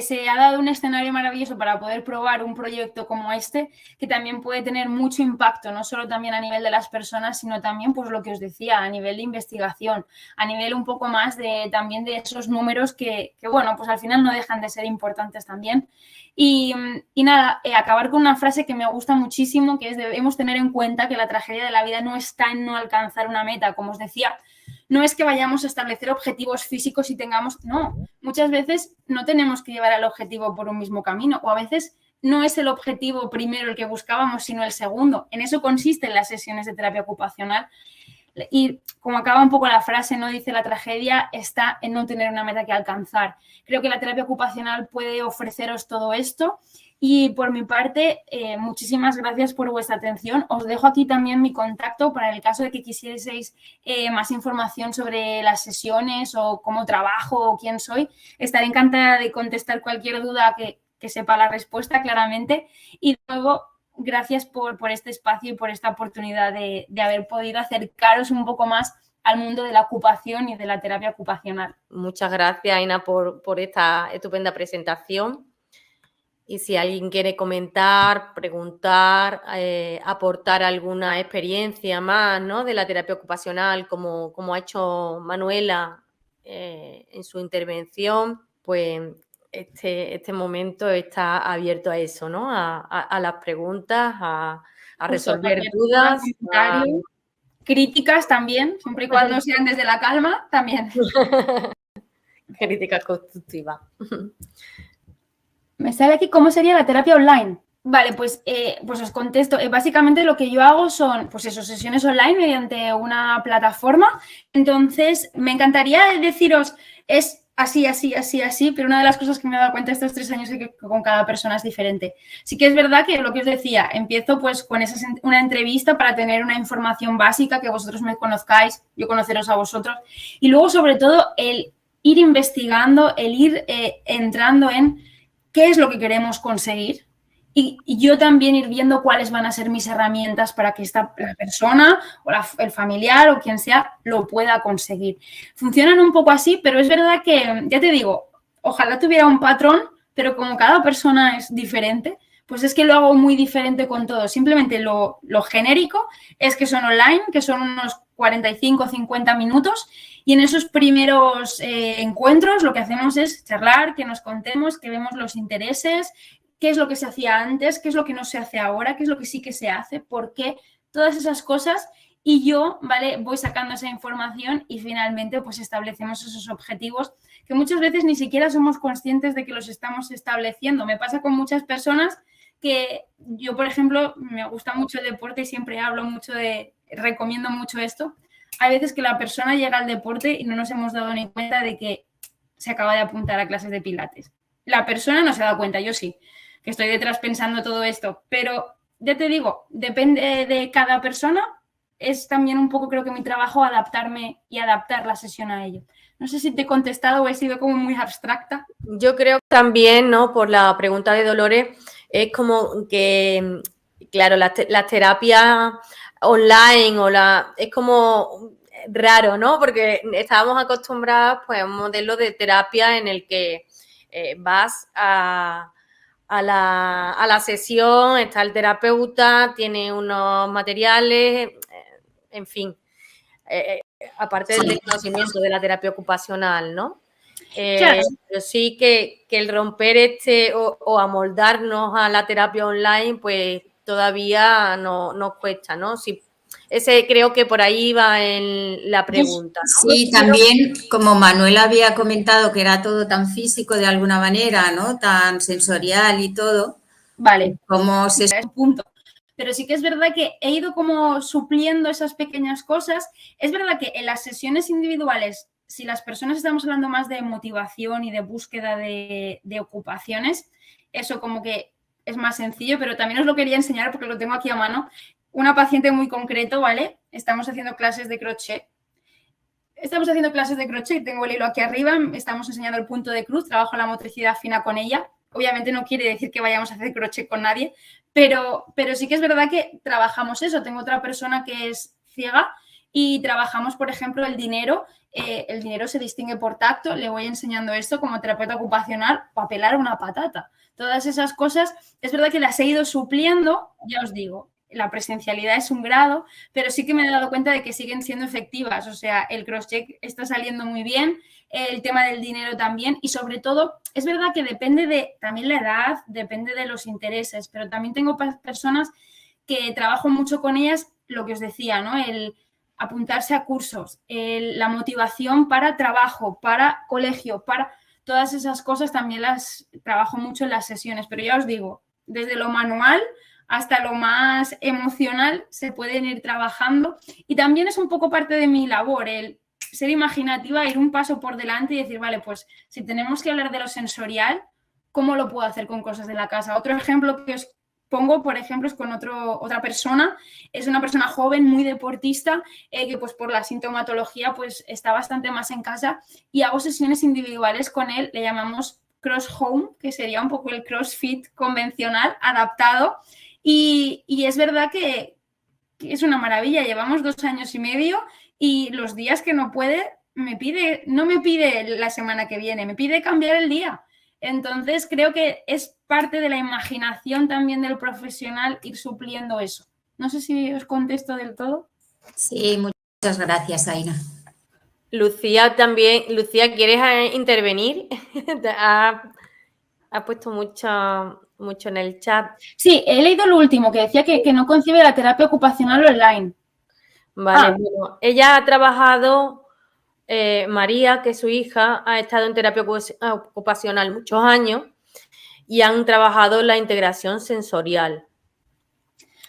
se ha dado un escenario maravilloso para poder probar un proyecto como este, que también puede tener mucho impacto, no solo también a nivel de las personas, sino también, pues lo que os decía, a nivel de investigación, a nivel un poco más también de esos números que, bueno, pues al final no dejan de ser importantes también. Y nada, acabar con una frase que me gusta muchísimo, que es: debemos tener en cuenta que la tragedia de la vida no está en no alcanzar una meta, como os decía. No es que vayamos a establecer objetivos físicos y tengamos, no, muchas veces no tenemos que llevar al objetivo por un mismo camino, o a veces no es el objetivo primero el que buscábamos, sino el segundo. En eso consisten las sesiones de terapia ocupacional. Y como acaba un poco la frase, no dice: la tragedia está en no tener una meta que alcanzar. Creo que la terapia ocupacional puede ofreceros todo esto. Y por mi parte, muchísimas gracias por vuestra atención. Os dejo aquí también mi contacto para el caso de que quisieseis más información sobre las sesiones o cómo trabajo o quién soy. Estaré encantada de contestar cualquier duda que sepa la respuesta claramente. Y luego, gracias por este espacio y por esta oportunidad de haber podido acercaros un poco más al mundo de la ocupación y de la terapia ocupacional. Muchas gracias, Aina, por esta estupenda presentación. Y si alguien quiere comentar, preguntar, aportar alguna experiencia más, ¿no?, de la terapia ocupacional, como ha hecho Manuela en su intervención, pues este momento está abierto a eso, ¿no?, a las preguntas, a resolver dudas. Críticas también, siempre y cuando sean desde la calma, también. Críticas constructivas. Me sale aquí cómo sería la terapia online. Vale, pues os contesto. Básicamente lo que yo hago son, pues eso, sesiones online mediante una plataforma. Entonces, me encantaría deciros, es así, así, así, así, pero una de las cosas que me he dado cuenta estos 3 años es que con cada persona es diferente. Sí que es verdad que lo que os decía, empiezo pues con una entrevista para tener una información básica, que vosotros me conozcáis, yo conoceros a vosotros. Y luego, sobre todo, el ir investigando, el ir entrando en qué es lo que queremos conseguir y yo también ir viendo cuáles van a ser mis herramientas para que la persona o el familiar o quien sea lo pueda conseguir. Funcionan un poco así, pero es verdad que, ya te digo, ojalá tuviera un patrón, pero como cada persona es diferente, pues es que lo hago muy diferente con todo. Simplemente lo genérico es que son online, que son unos 45 o 50 minutos. Y en esos primeros encuentros lo que hacemos es charlar, que nos contemos, que vemos los intereses, qué es lo que se hacía antes, qué es lo que no se hace ahora, qué es lo que sí que se hace, por qué, todas esas cosas. Y yo, ¿vale?, voy sacando esa información y finalmente pues establecemos esos objetivos que muchas veces ni siquiera somos conscientes de que los estamos estableciendo. Me pasa con muchas personas que yo, por ejemplo, me gusta mucho el deporte y siempre recomiendo mucho esto. Hay veces que la persona llega al deporte y no nos hemos dado ni cuenta de que se acaba de apuntar a clases de pilates. La persona no se ha dado cuenta, yo sí, que estoy detrás pensando todo esto, pero ya te digo, depende de cada persona. Es también un poco, creo que mi trabajo, adaptarme y adaptar la sesión a ello. No sé si te he contestado o he sido como muy abstracta. Yo creo que también, ¿no?, por la pregunta de Dolores, es como que, claro, las terapias online es como raro, ¿no? Porque estábamos acostumbrados pues a un modelo de terapia en el que vas a la sesión, está el terapeuta, tiene unos materiales, en fin, aparte del desconocimiento de la terapia ocupacional, ¿no? Claro. Pero sí que el romper o amoldarnos a la terapia online, pues todavía nos cuesta, ¿no? Si Ese creo que por ahí va en la pregunta, ¿no? Sí, también como Manuel había comentado que era todo tan físico de alguna manera, ¿no? Tan sensorial y todo. Vale, Como se... es un punto. Pero sí que es verdad que he ido como supliendo esas pequeñas cosas. Es verdad que en las sesiones individuales, si las personas estamos hablando más de motivación y de búsqueda de ocupaciones, eso como que es más sencillo, pero también os lo quería enseñar porque lo tengo aquí a mano. Una paciente muy concreto, ¿vale? Estamos haciendo clases de crochet. Tengo el hilo aquí arriba, estamos enseñando el punto de cruz, trabajo la motricidad fina con ella. Obviamente no quiere decir que vayamos a hacer crochet con nadie, pero sí que es verdad que trabajamos eso. Tengo otra persona que es ciega y trabajamos, por ejemplo, el dinero. El dinero se distingue por tacto. Le voy enseñando esto como terapeuta ocupacional para pelar una patata. Todas esas cosas, es verdad que las he ido supliendo, ya os digo. La presencialidad es un grado, pero sí que me he dado cuenta de que siguen siendo efectivas. O sea, el crochet está saliendo muy bien, el tema del dinero también, y sobre todo, es verdad que depende de también la edad, depende de los intereses, pero también tengo personas que trabajo mucho con ellas, lo que os decía, ¿no? El apuntarse a cursos, la motivación para trabajo, para colegio, para todas esas cosas también las trabajo mucho en las sesiones, pero ya os digo, desde lo manual hasta lo más emocional se pueden ir trabajando, y también es un poco parte de mi labor el ser imaginativa, ir un paso por delante y decir, vale, pues si tenemos que hablar de lo sensorial, ¿cómo lo puedo hacer con cosas de la casa? Otro ejemplo que os pongo, por ejemplo, es con otra persona, es una persona joven, muy deportista, que pues por la sintomatología pues está bastante más en casa, y hago sesiones individuales con él, le llamamos cross home, que sería un poco el crossfit convencional adaptado. Y es verdad que es una maravilla. Llevamos 2 años y medio y los días que no puede, no me pide la semana que viene, me pide cambiar el día. Entonces creo que es parte de la imaginación también del profesional ir supliendo eso. No sé si os contesto del todo. Sí, muchas gracias, Aina. Lucía también. Lucía, ¿quieres intervenir? Ha puesto mucho en el chat. Sí, he leído lo último, que decía que no concibe la terapia ocupacional online. Vale, bueno, ella ha trabajado, María, que es su hija, ha estado en terapia ocupacional muchos años y han trabajado la integración sensorial.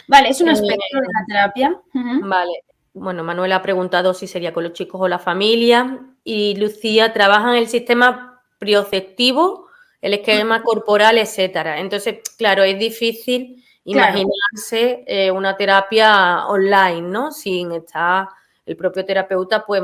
Vale, es un aspecto de la terapia. Vale, bueno, Manuela ha preguntado si sería con los chicos o la familia, y Lucía trabaja en el sistema prioceptivo, el esquema corporal, etcétera. Entonces, claro, es difícil imaginarse una terapia online, ¿no? Sin estar el propio terapeuta pues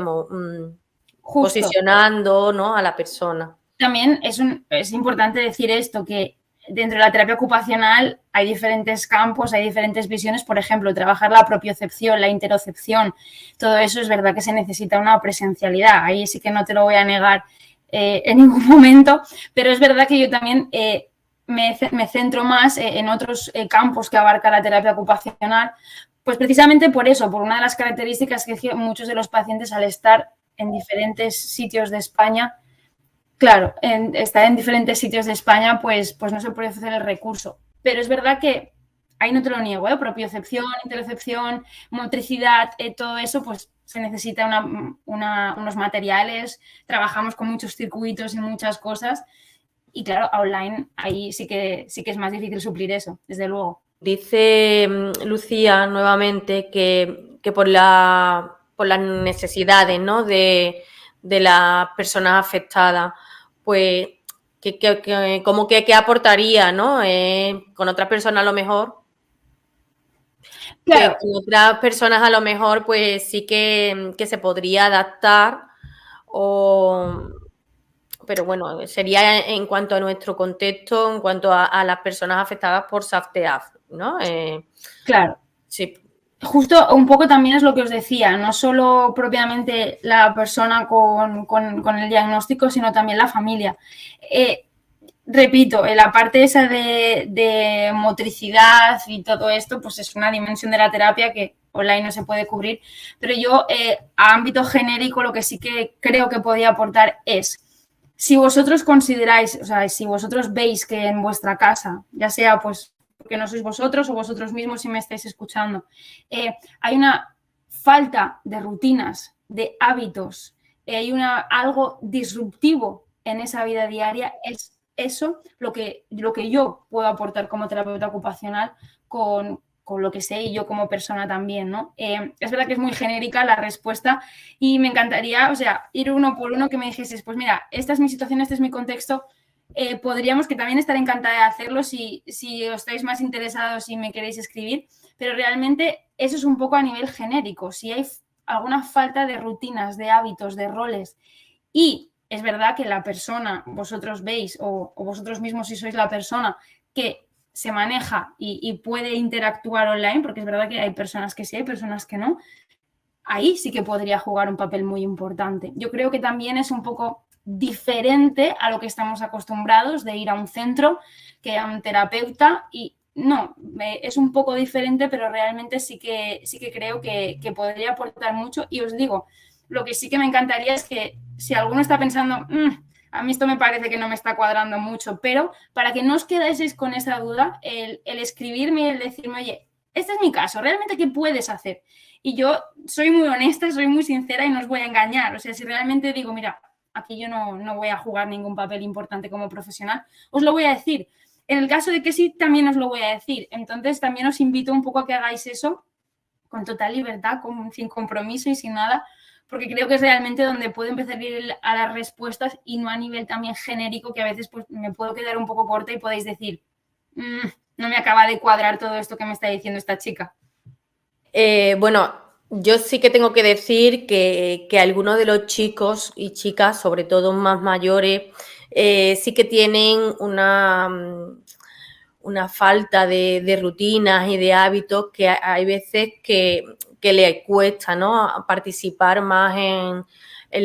posicionando, ¿no?, a la persona. También es importante decir esto, que dentro de la terapia ocupacional hay diferentes campos, hay diferentes visiones. Por ejemplo, trabajar la propiocepción, la interocepción, todo eso es verdad que se necesita una presencialidad. Ahí sí que no te lo voy a negar en ningún momento, pero es verdad que yo también me centro más en otros campos que abarca la terapia ocupacional, pues precisamente por eso, por una de las características que muchos de los pacientes, al estar en diferentes sitios de España, claro, estar en diferentes sitios de España, pues no se puede hacer el recurso. Pero es verdad que, ahí no te lo niego, propiocepción, interocepción, motricidad, todo eso, pues se necesita unos materiales, trabajamos con muchos circuitos y muchas cosas. Y claro, online ahí sí que es más difícil suplir eso, desde luego. Dice Lucía nuevamente que por las necesidades, ¿no?, de las personas afectadas, pues como que aportaría, ¿no? Con otras personas a lo mejor. Claro. Con otras personas a lo mejor pues sí que se podría adaptar, pero bueno, sería en cuanto a nuestro contexto, en cuanto a las personas afectadas por SAFTEAF, ¿no? Claro. Sí. Justo un poco también es lo que os decía, no solo propiamente la persona con el diagnóstico, sino también la familia. Repito, la parte esa de motricidad y todo esto, pues es una dimensión de la terapia que online no se puede cubrir, pero yo a ámbito genérico lo que sí que creo que podía aportar es, si vosotros consideráis, o sea, si vosotros veis que en vuestra casa, ya sea pues porque no sois vosotros o vosotros mismos si me estáis escuchando, hay una falta de rutinas, de hábitos, hay algo disruptivo en esa vida diaria, es eso lo que yo puedo aportar como terapeuta ocupacional con lo que sé y yo como persona también, ¿no? Es verdad que es muy genérica la respuesta y me encantaría, o sea, ir uno por uno, que me dijeses, pues mira, esta es mi situación, este es mi contexto, podríamos, que también estaré encantada de hacerlo si os estáis más interesados y me queréis escribir, pero realmente eso es un poco a nivel genérico. Si hay alguna falta de rutinas, de hábitos, de roles, y es verdad que la persona, vosotros veis, o vosotros mismos si sois la persona que se maneja y puede interactuar online, porque es verdad que hay personas que sí, hay personas que no, ahí sí que podría jugar un papel muy importante. Yo creo que también es un poco diferente a lo que estamos acostumbrados de ir a un centro, que a un terapeuta, y no, es un poco diferente, pero realmente sí que creo que podría aportar mucho. Y os digo, lo que sí que me encantaría es que si alguno está pensando, a mí esto me parece que no me está cuadrando mucho, pero para que no os quedáis con esa duda, el escribirme y el decirme, oye, este es mi caso, ¿realmente qué puedes hacer? Y yo soy muy honesta, soy muy sincera y no os voy a engañar. O sea, si realmente digo, mira, aquí yo no voy a jugar ningún papel importante como profesional, os lo voy a decir. En el caso de que sí, también os lo voy a decir. Entonces, también os invito un poco a que hagáis eso con total libertad, sin compromiso y sin nada, porque creo que es realmente donde puedo empezar a ir a las respuestas y no a nivel también genérico, que a veces pues, me puedo quedar un poco corta y podéis decir, no me acaba de cuadrar todo esto que me está diciendo esta chica. Bueno, yo sí que tengo que decir que algunos de los chicos y chicas, sobre todo más mayores, sí que tienen una falta de rutinas y de hábitos que hay veces que les cuesta, ¿no?, participar más en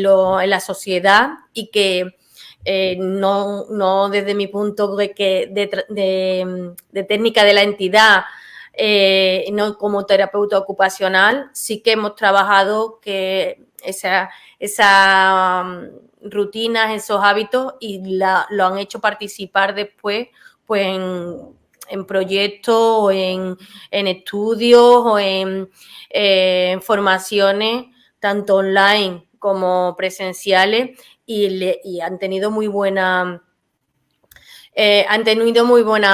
la sociedad y que no desde mi punto de técnica de la entidad, no como terapeuta ocupacional, sí que hemos trabajado que esa rutinas, esos hábitos, y lo han hecho participar después pues en proyectos o en estudios o en formaciones tanto online como presenciales, y han tenido muy buena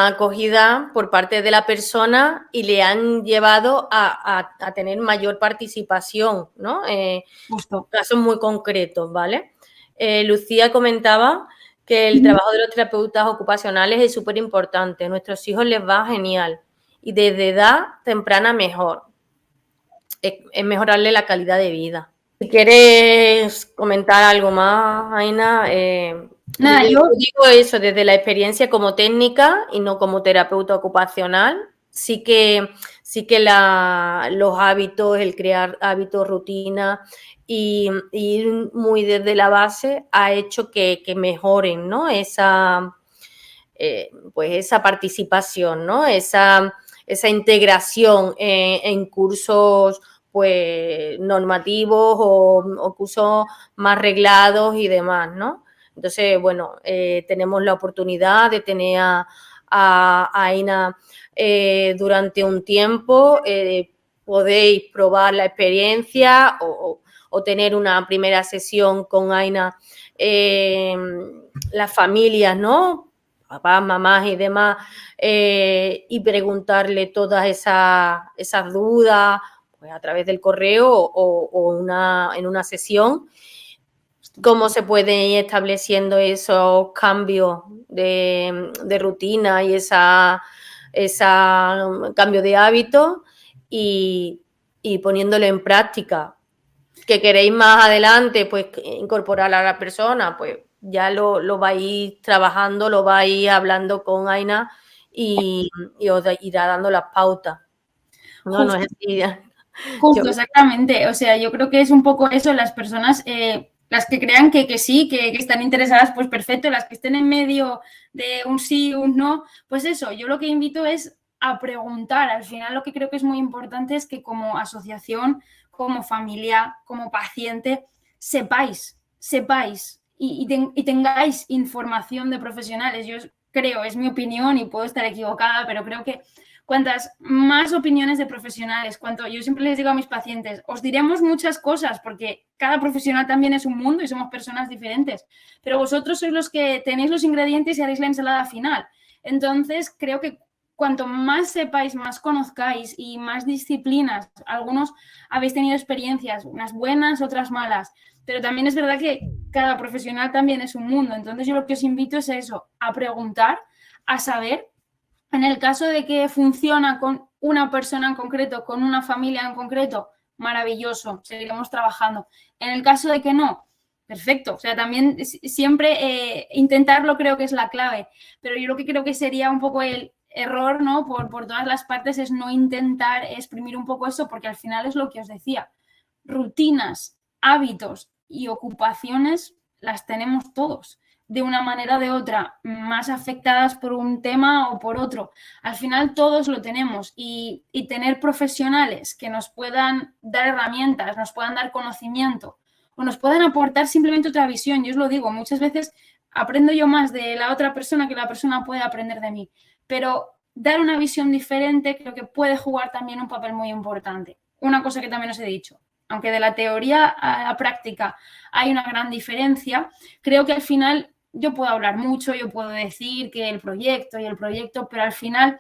acogida por parte de la persona y le han llevado a tener mayor participación, ¿no? Justo. Casos muy concretos, ¿vale? Lucía comentaba que el trabajo de los terapeutas ocupacionales es súper importante. A nuestros hijos les va genial y desde edad temprana mejor. Es mejorarle la calidad de vida. Si quieres comentar algo más, Aina, Nada, yo digo eso desde la experiencia como técnica y no como terapeuta ocupacional. Sí que los hábitos, el crear hábitos, rutinas y ir muy desde la base ha hecho que mejoren, ¿no?, pues esa participación, ¿no?, esa integración en cursos pues normativos o cursos más reglados y demás, ¿no? Entonces, bueno, tenemos la oportunidad de tener a Aina durante un tiempo. Podéis probar la experiencia o tener una primera sesión con Aina, las familias, ¿no?, papás, mamás y demás, y preguntarle todas esas dudas pues a través del correo o en una sesión, cómo se pueden ir estableciendo esos cambios de rutina y esa cambio de hábitos y poniéndolo en práctica. Que queréis más adelante pues incorporar a la persona, pues ya lo vais trabajando, lo vais hablando con Aina y os irá dando las pautas. No es así. Justo, exactamente. O sea, yo creo que es un poco eso, las personas, las que crean que sí, que están interesadas, pues perfecto, las que estén en medio de un sí, un no, pues eso, yo lo que invito es a preguntar. Al final lo que creo que es muy importante es que como asociación, como familia, como paciente, sepáis y tengáis información de profesionales. Yo creo, es mi opinión y puedo estar equivocada, pero creo que cuantas más opiniones de profesionales, yo siempre les digo a mis pacientes, os diremos muchas cosas porque cada profesional también es un mundo y somos personas diferentes, pero vosotros sois los que tenéis los ingredientes y haréis la ensalada final. Entonces, creo que cuanto más sepáis, más conozcáis y más disciplinas, algunos habéis tenido experiencias, unas buenas, otras malas, pero también es verdad que cada profesional también es un mundo. Entonces, yo lo que os invito es eso, a preguntar, a saber. En el caso de que funciona con una persona en concreto, con una familia en concreto, maravilloso, seguiremos trabajando. En el caso de que no, perfecto. O sea, también siempre intentarlo creo que es la clave, pero yo lo que creo que sería un poco el error, ¿no? Por todas las partes es no intentar exprimir un poco eso, porque al final es lo que os decía. Rutinas, hábitos y ocupaciones las tenemos todos, de una manera o de otra, más afectadas por un tema o por otro. Al final todos lo tenemos y tener profesionales que nos puedan dar herramientas, nos puedan dar conocimiento o nos puedan aportar simplemente otra visión. Yo os lo digo, muchas veces aprendo yo más de la otra persona que la persona puede aprender de mí, pero dar una visión diferente creo que puede jugar también un papel muy importante. Una cosa que también os he dicho, aunque de la teoría a la práctica hay una gran diferencia, creo que al final yo puedo hablar mucho, yo puedo decir que el proyecto, pero al final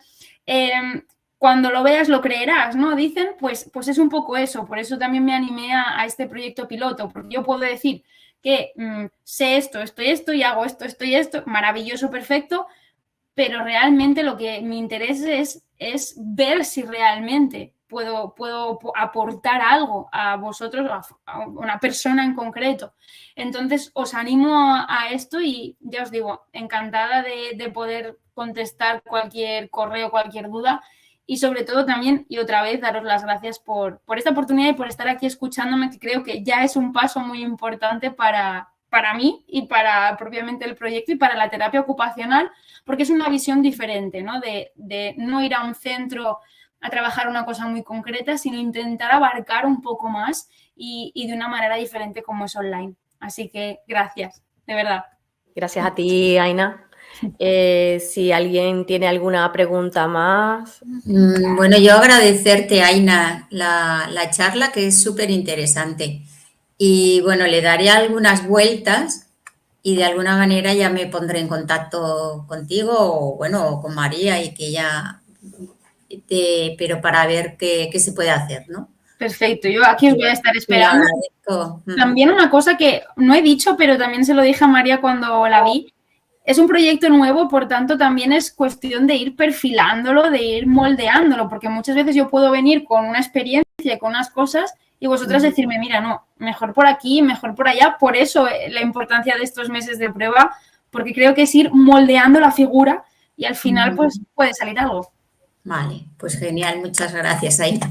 cuando lo veas lo creerás, ¿no? Dicen, pues es un poco eso, por eso también me animé a este proyecto piloto, porque yo puedo decir que sé esto y esto y hago esto y esto, maravilloso, perfecto, pero realmente lo que me interesa es ver si realmente puedo aportar algo a vosotros, a una persona en concreto. Entonces, os animo a esto y ya os digo, encantada de poder contestar cualquier correo, cualquier duda y sobre todo también, y otra vez, daros las gracias por esta oportunidad y por estar aquí escuchándome, que creo que ya es un paso muy importante para mí y para propiamente el proyecto y para la terapia ocupacional, porque es una visión diferente, ¿no? De no ir a un centro a trabajar una cosa muy concreta, sino intentar abarcar un poco más y de una manera diferente como es online. Así que gracias, de verdad. Gracias a ti, Aina. Si alguien tiene alguna pregunta más. Bueno, yo agradecerte, Aina, la charla, que es súper interesante. Y bueno, le daré algunas vueltas y de alguna manera ya me pondré en contacto contigo o bueno, con María y que ya, pero para ver qué se puede hacer, ¿no? Perfecto, yo aquí os voy a estar esperando. Agradezco. También una cosa que no he dicho, pero también se lo dije a María cuando la vi, es un proyecto nuevo, por tanto también es cuestión de ir perfilándolo, de ir moldeándolo, porque muchas veces yo puedo venir con una experiencia, con unas cosas y vosotras decirme, mira, no, mejor por aquí, mejor por allá. Por eso la importancia de estos meses de prueba, porque creo que es ir moldeando la figura y al final pues puede salir algo. Vale, pues genial, muchas gracias, Aina.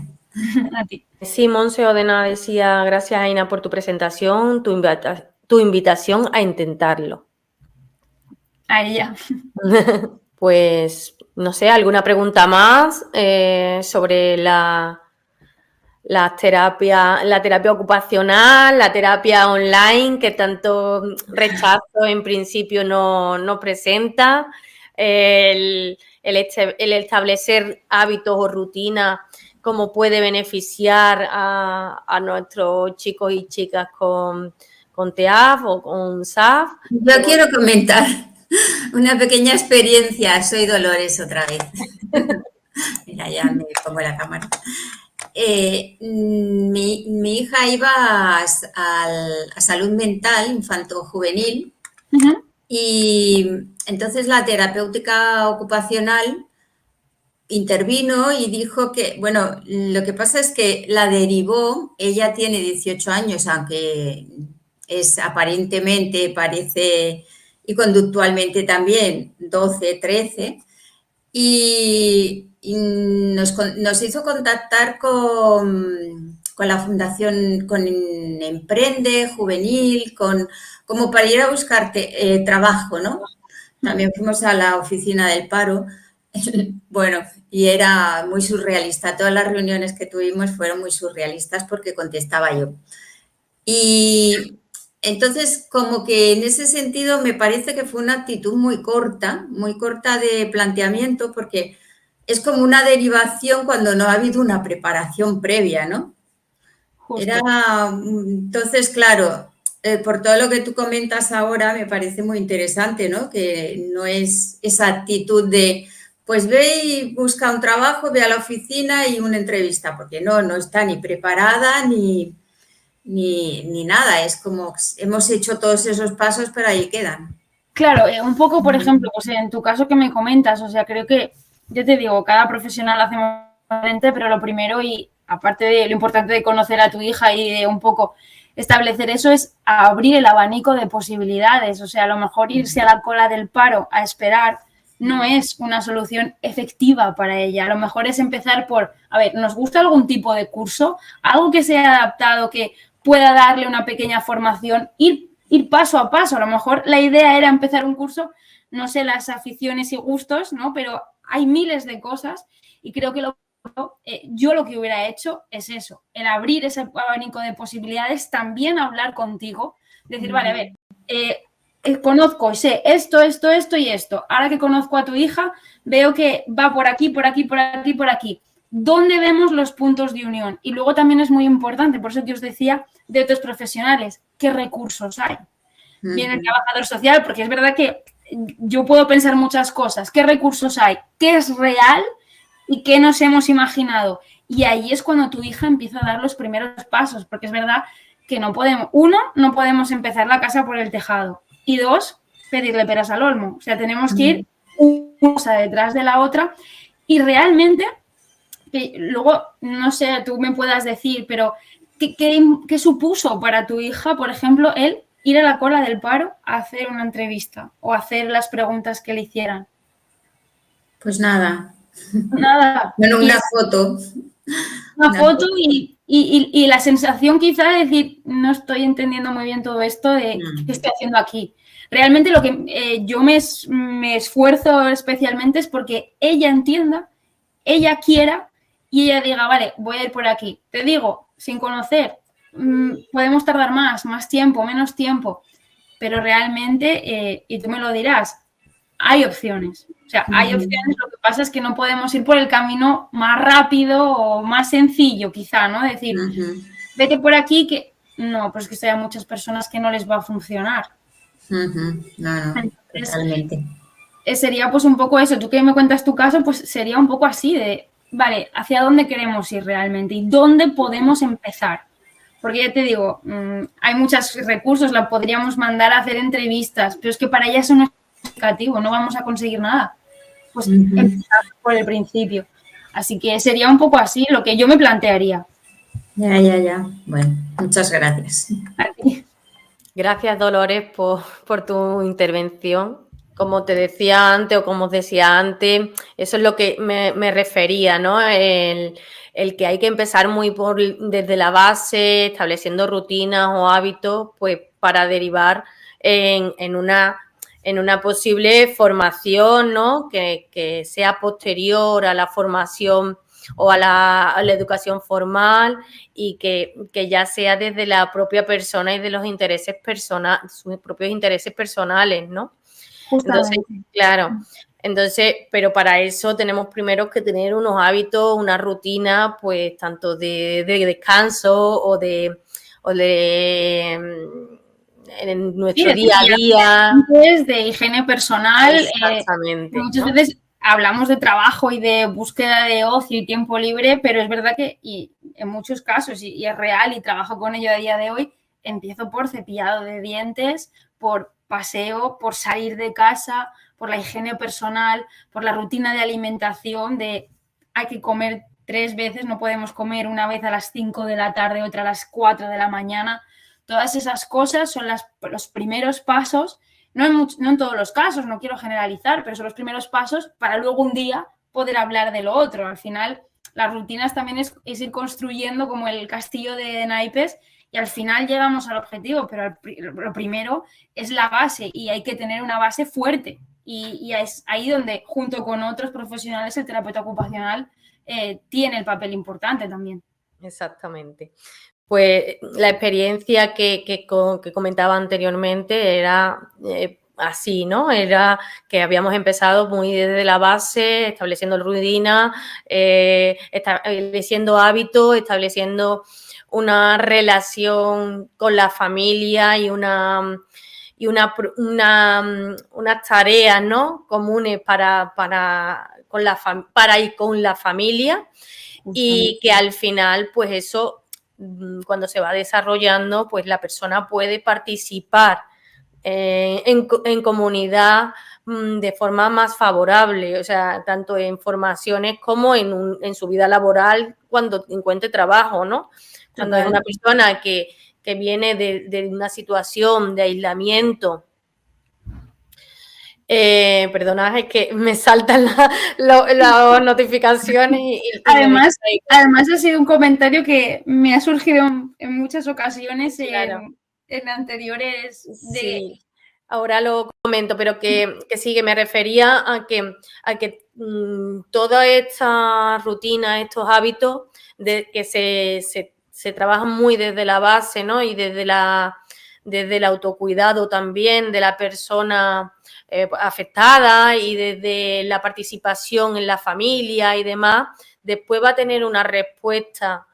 A ti. Sí, Monse Odena decía, gracias, Aina, por tu presentación, tu invitación a intentarlo. A ella. Pues, no sé, ¿alguna pregunta más sobre la terapia ocupacional, la terapia online, que tanto rechazo en principio no presenta? El establecer hábitos o rutinas, cómo puede beneficiar a nuestros chicos y chicas con TEAF o con SAF. Yo quiero comentar una pequeña experiencia. Soy Dolores otra vez. Mira, ya me pongo la cámara. Mi hija iba a salud mental infanto-juvenil y entonces la terapéutica ocupacional intervino y dijo que, bueno, lo que pasa es que la derivó, ella tiene 18 años, aunque es aparentemente, parece, y conductualmente también, 12, 13, y nos hizo contactar con la Fundación, con Emprende Juvenil, como para ir a buscar trabajo, ¿no? También fuimos a la oficina del paro. Bueno, y era muy surrealista. Todas las reuniones que tuvimos fueron muy surrealistas porque contestaba yo. Y entonces, como que en ese sentido me parece que fue una actitud muy corta de planteamiento, porque es como una derivación cuando no ha habido una preparación previa, ¿no? Justo. Entonces, claro, por todo lo que tú comentas ahora me parece muy interesante, ¿no? Que no es esa actitud de, pues ve y busca un trabajo, ve a la oficina y una entrevista, porque no está ni preparada ni nada. Es como hemos hecho todos esos pasos, pero ahí quedan. Claro, un poco, por ejemplo, pues en tu caso que me comentas, o sea, creo que, yo te digo, cada profesional hace diferente, pero lo primero y aparte de lo importante de conocer a tu hija y de un poco establecer eso es abrir el abanico de posibilidades, o sea, a lo mejor irse a la cola del paro a esperar no es una solución efectiva para ella, a lo mejor es empezar por, a ver, ¿nos gusta algún tipo de curso? Algo que sea adaptado, que pueda darle una pequeña formación, ir paso a paso. A lo mejor la idea era empezar un curso, no sé, las aficiones y gustos, ¿no? Pero hay miles de cosas y creo que yo lo que hubiera hecho es eso, el abrir ese abanico de posibilidades, también hablar contigo, decir, vale, a ver, conozco y sé esto y esto. Ahora que conozco a tu hija, veo que va por aquí, por aquí, por aquí, por aquí. ¿Dónde vemos los puntos de unión? Y luego también es muy importante, por eso que os decía, de otros profesionales, ¿qué recursos hay? Viene el trabajador social, porque es verdad que yo puedo pensar muchas cosas. ¿Qué recursos hay? ¿Qué es real y qué nos hemos imaginado? Y ahí es cuando tu hija empieza a dar los primeros pasos, porque es verdad que no podemos, uno, no podemos empezar la casa por el tejado y dos, pedirle peras al olmo. O sea, tenemos que ir una cosa detrás de la otra y realmente, luego, no sé, tú me puedas decir, pero ¿qué supuso para tu hija, por ejemplo, el ir a la cola del paro a hacer una entrevista o hacer las preguntas que le hicieran? Pues nada. Nada. Bueno, una foto. Una foto y la sensación quizá de decir, no estoy entendiendo muy bien todo esto de qué estoy haciendo aquí. Realmente lo que yo me esfuerzo especialmente es porque ella entienda, ella quiera y ella diga, vale, voy a ir por aquí. Te digo, sin conocer, podemos tardar más tiempo, menos tiempo, pero realmente, y tú me lo dirás, hay opciones. O sea, hay opciones, lo que pasa es que no podemos ir por el camino más rápido o más sencillo, quizá, ¿no? Decir, vete por aquí, que no, pues que hay muchas personas que no les va a funcionar. No, entonces, totalmente. Sería pues un poco eso, tú que me cuentas tu caso, pues sería un poco así de, vale, ¿hacia dónde queremos ir realmente? ¿Y dónde podemos empezar? Porque ya te digo, hay muchos recursos, la podríamos mandar a hacer entrevistas, pero es que para ella eso no es significativo, no vamos a conseguir nada. Pues empezar por el principio. Así que sería un poco así lo que yo me plantearía. Ya. Bueno, muchas gracias. A ti. Gracias, Dolores, por tu intervención. Como te decía antes o como os decía antes, eso es lo que me refería, ¿no? El que hay que empezar desde la base, estableciendo rutinas o hábitos, pues para derivar en una posible formación, ¿no? Que sea posterior a la formación o a la educación formal y que ya sea desde la propia persona y de los intereses sus propios intereses personales, ¿no? Entonces, claro, pero para eso tenemos primero que tener unos hábitos, una rutina, pues tanto de descanso o de en nuestro día a día. De higiene personal. Exactamente. Muchas veces hablamos de trabajo y de búsqueda de ocio y tiempo libre, pero es verdad que y en muchos casos, y es real, y trabajo con ello a día de hoy, empiezo por cepillado de dientes, por paseo, por salir de casa, por la higiene personal, por la rutina de alimentación, de hay que comer 3 veces, no podemos comer una vez a las 5 de la tarde, otra a las 4 de la mañana. Todas esas cosas son los primeros pasos, no en todos los casos, no quiero generalizar, pero son los primeros pasos para luego un día poder hablar de lo otro. Al final, las rutinas también es ir construyendo como el castillo de naipes y al final llegamos al objetivo, pero lo primero es la base y hay que tener una base fuerte. Y es ahí donde, junto con otros profesionales, el terapeuta ocupacional tiene el papel importante también. Exactamente. Pues la experiencia que comentaba anteriormente era así, ¿no? Era que habíamos empezado muy desde la base, estableciendo rutina, estableciendo hábitos, estableciendo una relación con la familia y unas tareas, ¿no?, comunes para ir con la familia, y que al final, pues eso, cuando se va desarrollando, pues la persona puede participar en comunidad de forma más favorable, o sea, tanto en formaciones como en su vida laboral cuando encuentre trabajo, ¿no? Cuando es una persona que viene de una situación de aislamiento. Perdonad, es que me saltan las notificaciones. Además ha sido un comentario que me ha surgido en muchas ocasiones, claro, en anteriores. Sí, ahora lo comento, pero que sí, que me refería a que toda esta rutina, estos hábitos que se trabajan muy desde la base, ¿no? Y desde el autocuidado también de la persona afectada, y desde la participación en la familia y demás, después va a tener una respuesta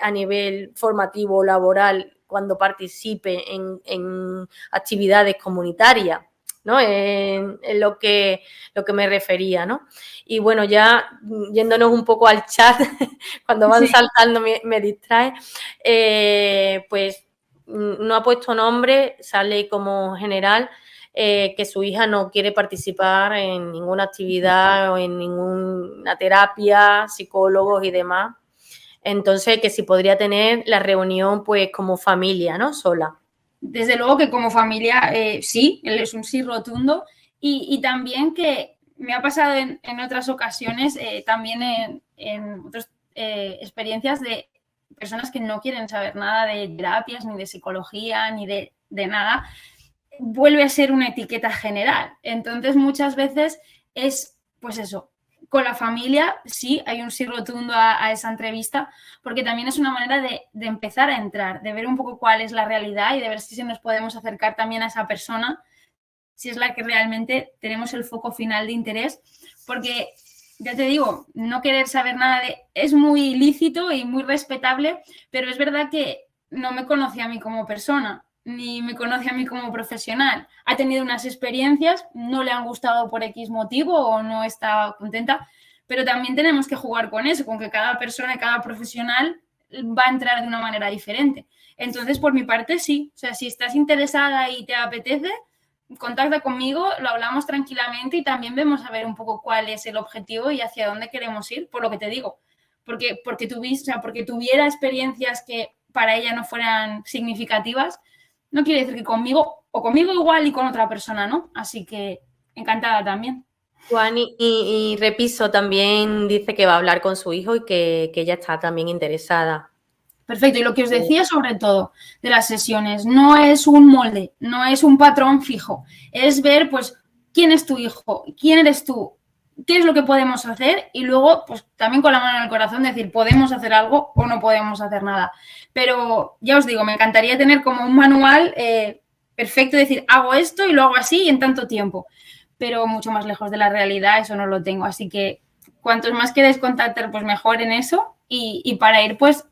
a nivel formativo o laboral cuando participe en actividades comunitarias, ¿no? En lo que me refería, ¿no? Y bueno, ya yéndonos un poco al chat, cuando van saltando me distrae, pues no ha puesto nombre, sale como general, que su hija no quiere participar en ninguna actividad o en ninguna terapia, psicólogos y demás. Entonces, que si podría tener la reunión pues como familia, ¿no? Sola. Desde luego que como familia sí, él es un sí rotundo, y también que me ha pasado en otras ocasiones, también en otras experiencias de personas que no quieren saber nada de terapias, ni de psicología, ni de nada, vuelve a ser una etiqueta general. Entonces, muchas veces es, pues eso, con la familia sí hay un sí rotundo a esa entrevista, porque también es una manera de empezar a entrar, de ver un poco cuál es la realidad y de ver si nos podemos acercar también a esa persona, si es la que realmente tenemos el foco final de interés, porque ya te digo, no querer saber nada es muy lícito y muy respetable, pero es verdad que no me conoce a mí como persona, ni me conoce a mí como profesional. Ha tenido unas experiencias, no le han gustado por X motivo o no está contenta, pero también tenemos que jugar con eso, con que cada persona, cada profesional va a entrar de una manera diferente. Entonces, por mi parte, sí. O sea, si estás interesada y te apetece, contacta conmigo, lo hablamos tranquilamente y también vemos a ver un poco cuál es el objetivo y hacia dónde queremos ir, por lo que te digo. Porque tuviera experiencias que para ella no fueran significativas, no quiere decir que conmigo igual y con otra persona, ¿no? Así que encantada también. Juan y Repiso también dice que va a hablar con su hijo y que ella está también interesada. Perfecto, y lo que os decía sobre todo de las sesiones, no es un molde, no es un patrón fijo, es ver pues quién es tu hijo, quién eres tú, qué es lo que podemos hacer, y luego pues también con la mano en el corazón decir podemos hacer algo o no podemos hacer nada. Pero ya os digo, me encantaría tener como un manual perfecto, decir hago esto y lo hago así y en tanto tiempo, pero mucho más lejos de la realidad eso no lo tengo, así que cuantos más queráis contactar pues mejor en eso, y para ir pues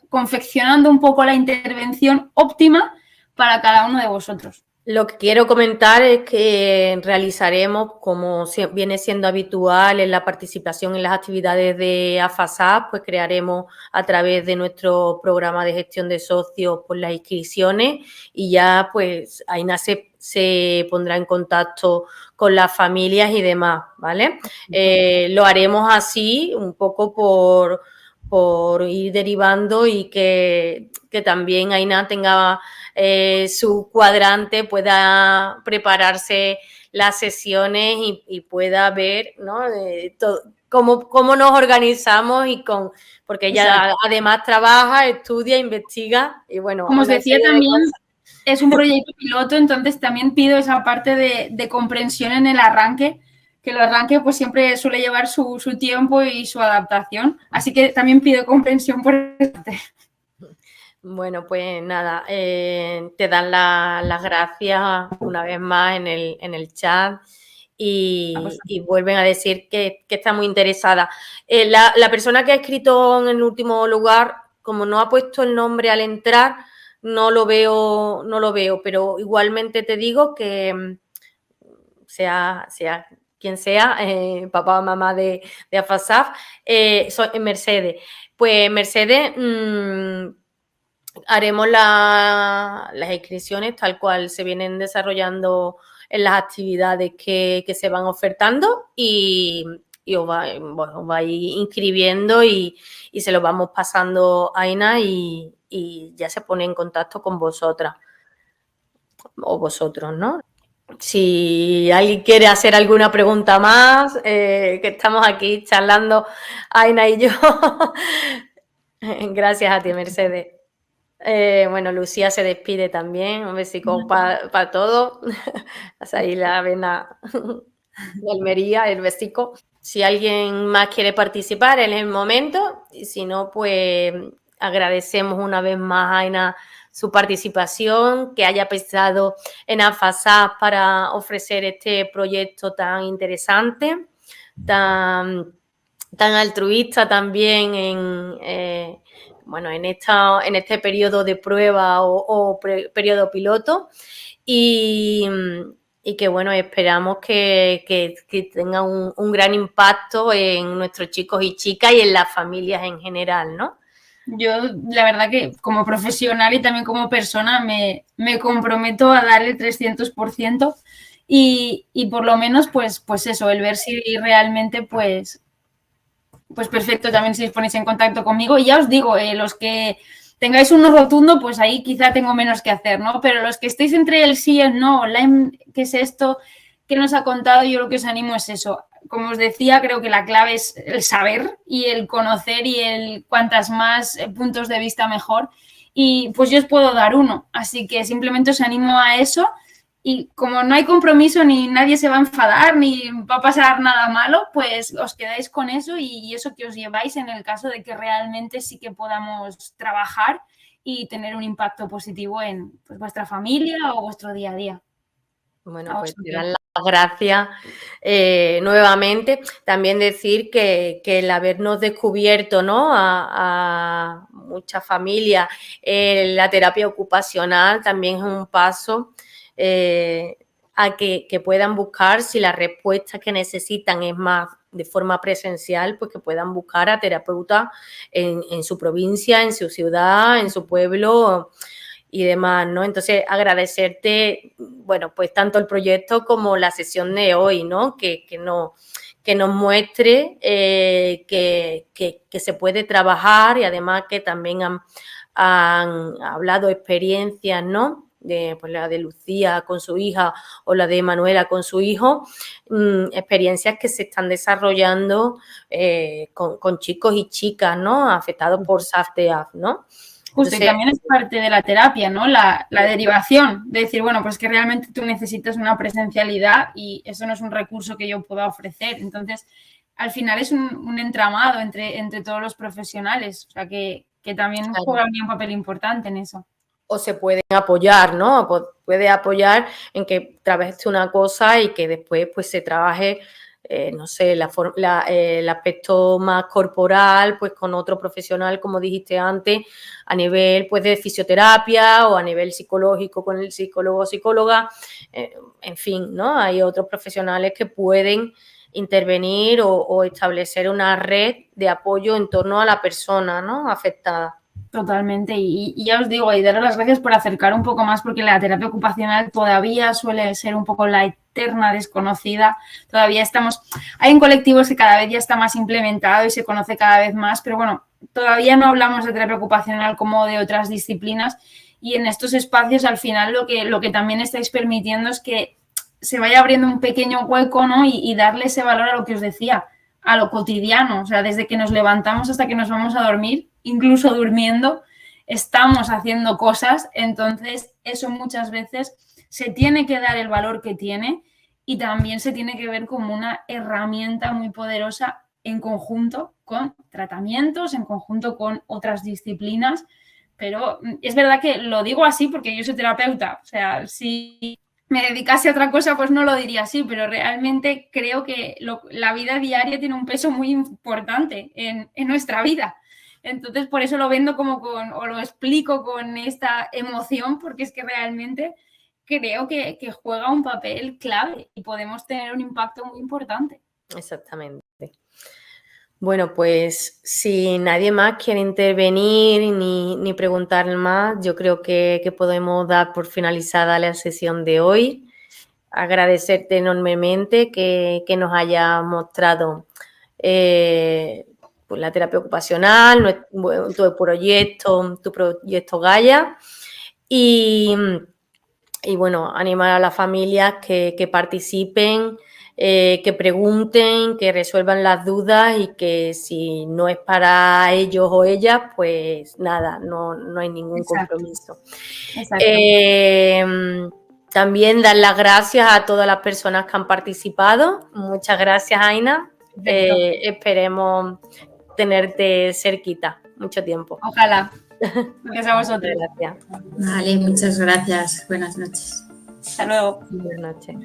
confeccionando un poco la intervención óptima para cada uno de vosotros. Lo que quiero comentar es que realizaremos, como viene siendo habitual en la participación en las actividades de AFASAP, pues crearemos a través de nuestro programa de gestión de socios pues las inscripciones, y ya pues Aina se pondrá en contacto con las familias y demás, ¿vale? Lo haremos así un poco por ir derivando, y que también Aina tenga su cuadrante, pueda prepararse las sesiones y pueda ver, ¿no? Cómo nos organizamos, porque ella además trabaja, estudia, investiga y bueno. Como os decía también, es un proyecto piloto, entonces también pido esa parte de comprensión en el arranque, que el arranque pues siempre suele llevar su tiempo y su adaptación, así que también pido comprensión por este. Bueno, pues nada, te dan las gracias una vez más en el chat y vuelven a decir que está muy interesada. La persona que ha escrito en el último lugar, como no ha puesto el nombre al entrar, no lo veo, pero igualmente te digo que sea quien sea, papá o mamá de Afasaf, soy Mercedes. Pues Mercedes, haremos las inscripciones tal cual se vienen desarrollando en las actividades que se van ofertando y os vais inscribiendo y se lo vamos pasando a Aina y ya se pone en contacto con vosotras o vosotros, ¿no? Si alguien quiere hacer alguna pregunta más, que estamos aquí charlando Aina y yo. Gracias a ti, Mercedes. Bueno, Lucía se despide también. Un besico para todos. Ahí la avena de Almería, el besico. Si alguien más quiere participar, es el momento. Y si no, pues agradecemos una vez más a Aina su participación, que haya pensado en Afasaf para ofrecer este proyecto tan interesante, tan altruista también en este periodo de prueba o periodo piloto y que bueno, esperamos que tenga un gran impacto en nuestros chicos y chicas y en las familias en general, ¿no? Yo, la verdad que como profesional y también como persona me comprometo a darle el 300% y por lo menos pues eso, el ver si realmente pues perfecto, también si os ponéis en contacto conmigo. Y ya os digo, los que tengáis un no rotundo, pues ahí quizá tengo menos que hacer, ¿no? Pero los que estéis entre el sí y el no, online, ¿qué es esto? ¿Qué nos ha contado? Yo lo que os animo es eso. Como os decía, creo que la clave es el saber y el conocer y el cuantas más puntos de vista mejor. Y pues yo os puedo dar uno. Así que simplemente os animo a eso. Y como no hay compromiso, ni nadie se va a enfadar, ni va a pasar nada malo, pues os quedáis con eso y eso que os lleváis en el caso de que realmente sí que podamos trabajar y tener un impacto positivo en pues, vuestra familia o vuestro día a día. Bueno, pues te dan las gracias nuevamente. También decir que el habernos descubierto, ¿no?, a muchas familias la terapia ocupacional también es un paso a que puedan buscar, si la respuesta que necesitan es más de forma presencial, pues que puedan buscar a terapeutas en su provincia, en su ciudad, en su pueblo y demás, ¿no? Entonces, agradecerte, bueno, pues tanto el proyecto como la sesión de hoy, ¿no? Que nos muestre que se puede trabajar y además que también han hablado experiencias, ¿no? Pues la de Lucía con su hija o la de Manuela con su hijo, experiencias que se están desarrollando con chicos y chicas, ¿no? Afectados por SAFTEAF, ¿no? Justo, y también es parte de la terapia, ¿no? La derivación, de decir, bueno, pues que realmente tú necesitas una presencialidad y eso no es un recurso que yo pueda ofrecer. Entonces, al final es un entramado entre todos los profesionales, o sea, que también juegan un papel importante en eso. O se pueden apoyar, ¿no? Puede apoyar en que trabajes una cosa y que después pues se trabaje no sé, el aspecto más corporal, pues con otro profesional, como dijiste antes, a nivel pues de fisioterapia o a nivel psicológico con el psicólogo o psicóloga, en fin, ¿no? Hay otros profesionales que pueden intervenir o establecer una red de apoyo en torno a la persona, ¿no?, afectada. Totalmente, y ya os digo, y daros las gracias por acercar un poco más, porque la terapia ocupacional todavía suele ser un poco la eterna desconocida, todavía hay en colectivos que cada vez ya está más implementado y se conoce cada vez más, pero bueno, todavía no hablamos de terapia ocupacional como de otras disciplinas y en estos espacios al final lo que también estáis permitiendo es que se vaya abriendo un pequeño hueco, ¿no? Y darle ese valor a lo que os decía, a lo cotidiano, o sea, desde que nos levantamos hasta que nos vamos a dormir, incluso durmiendo, estamos haciendo cosas, entonces eso muchas veces se tiene que dar el valor que tiene y también se tiene que ver como una herramienta muy poderosa en conjunto con tratamientos, en conjunto con otras disciplinas, Pero es verdad que lo digo así porque yo soy terapeuta. O sea, si me dedicase a otra cosa, pues no lo diría así, pero realmente creo que la vida diaria tiene un peso muy importante en nuestra vida. Entonces, por eso lo vendo o lo explico con esta emoción, porque es que realmente creo que juega un papel clave y podemos tener un impacto muy importante. Exactamente. Bueno, pues si nadie más quiere intervenir ni preguntar más, yo creo que podemos dar por finalizada la sesión de hoy. Agradecerte enormemente que nos hayas mostrado pues la terapia ocupacional, tu proyecto Gaia y bueno, animar a las familias que participen, que pregunten, que resuelvan las dudas y que si no es para ellos o ellas, pues nada, no hay ningún Exacto. compromiso. Exacto. También dar las gracias a todas las personas que han participado. Muchas gracias, Aina. Esperemos tenerte cerquita mucho tiempo. Ojalá. Gracias a vosotros. Gracias. Vale, muchas gracias. Buenas noches. Hasta luego. Buenas noches.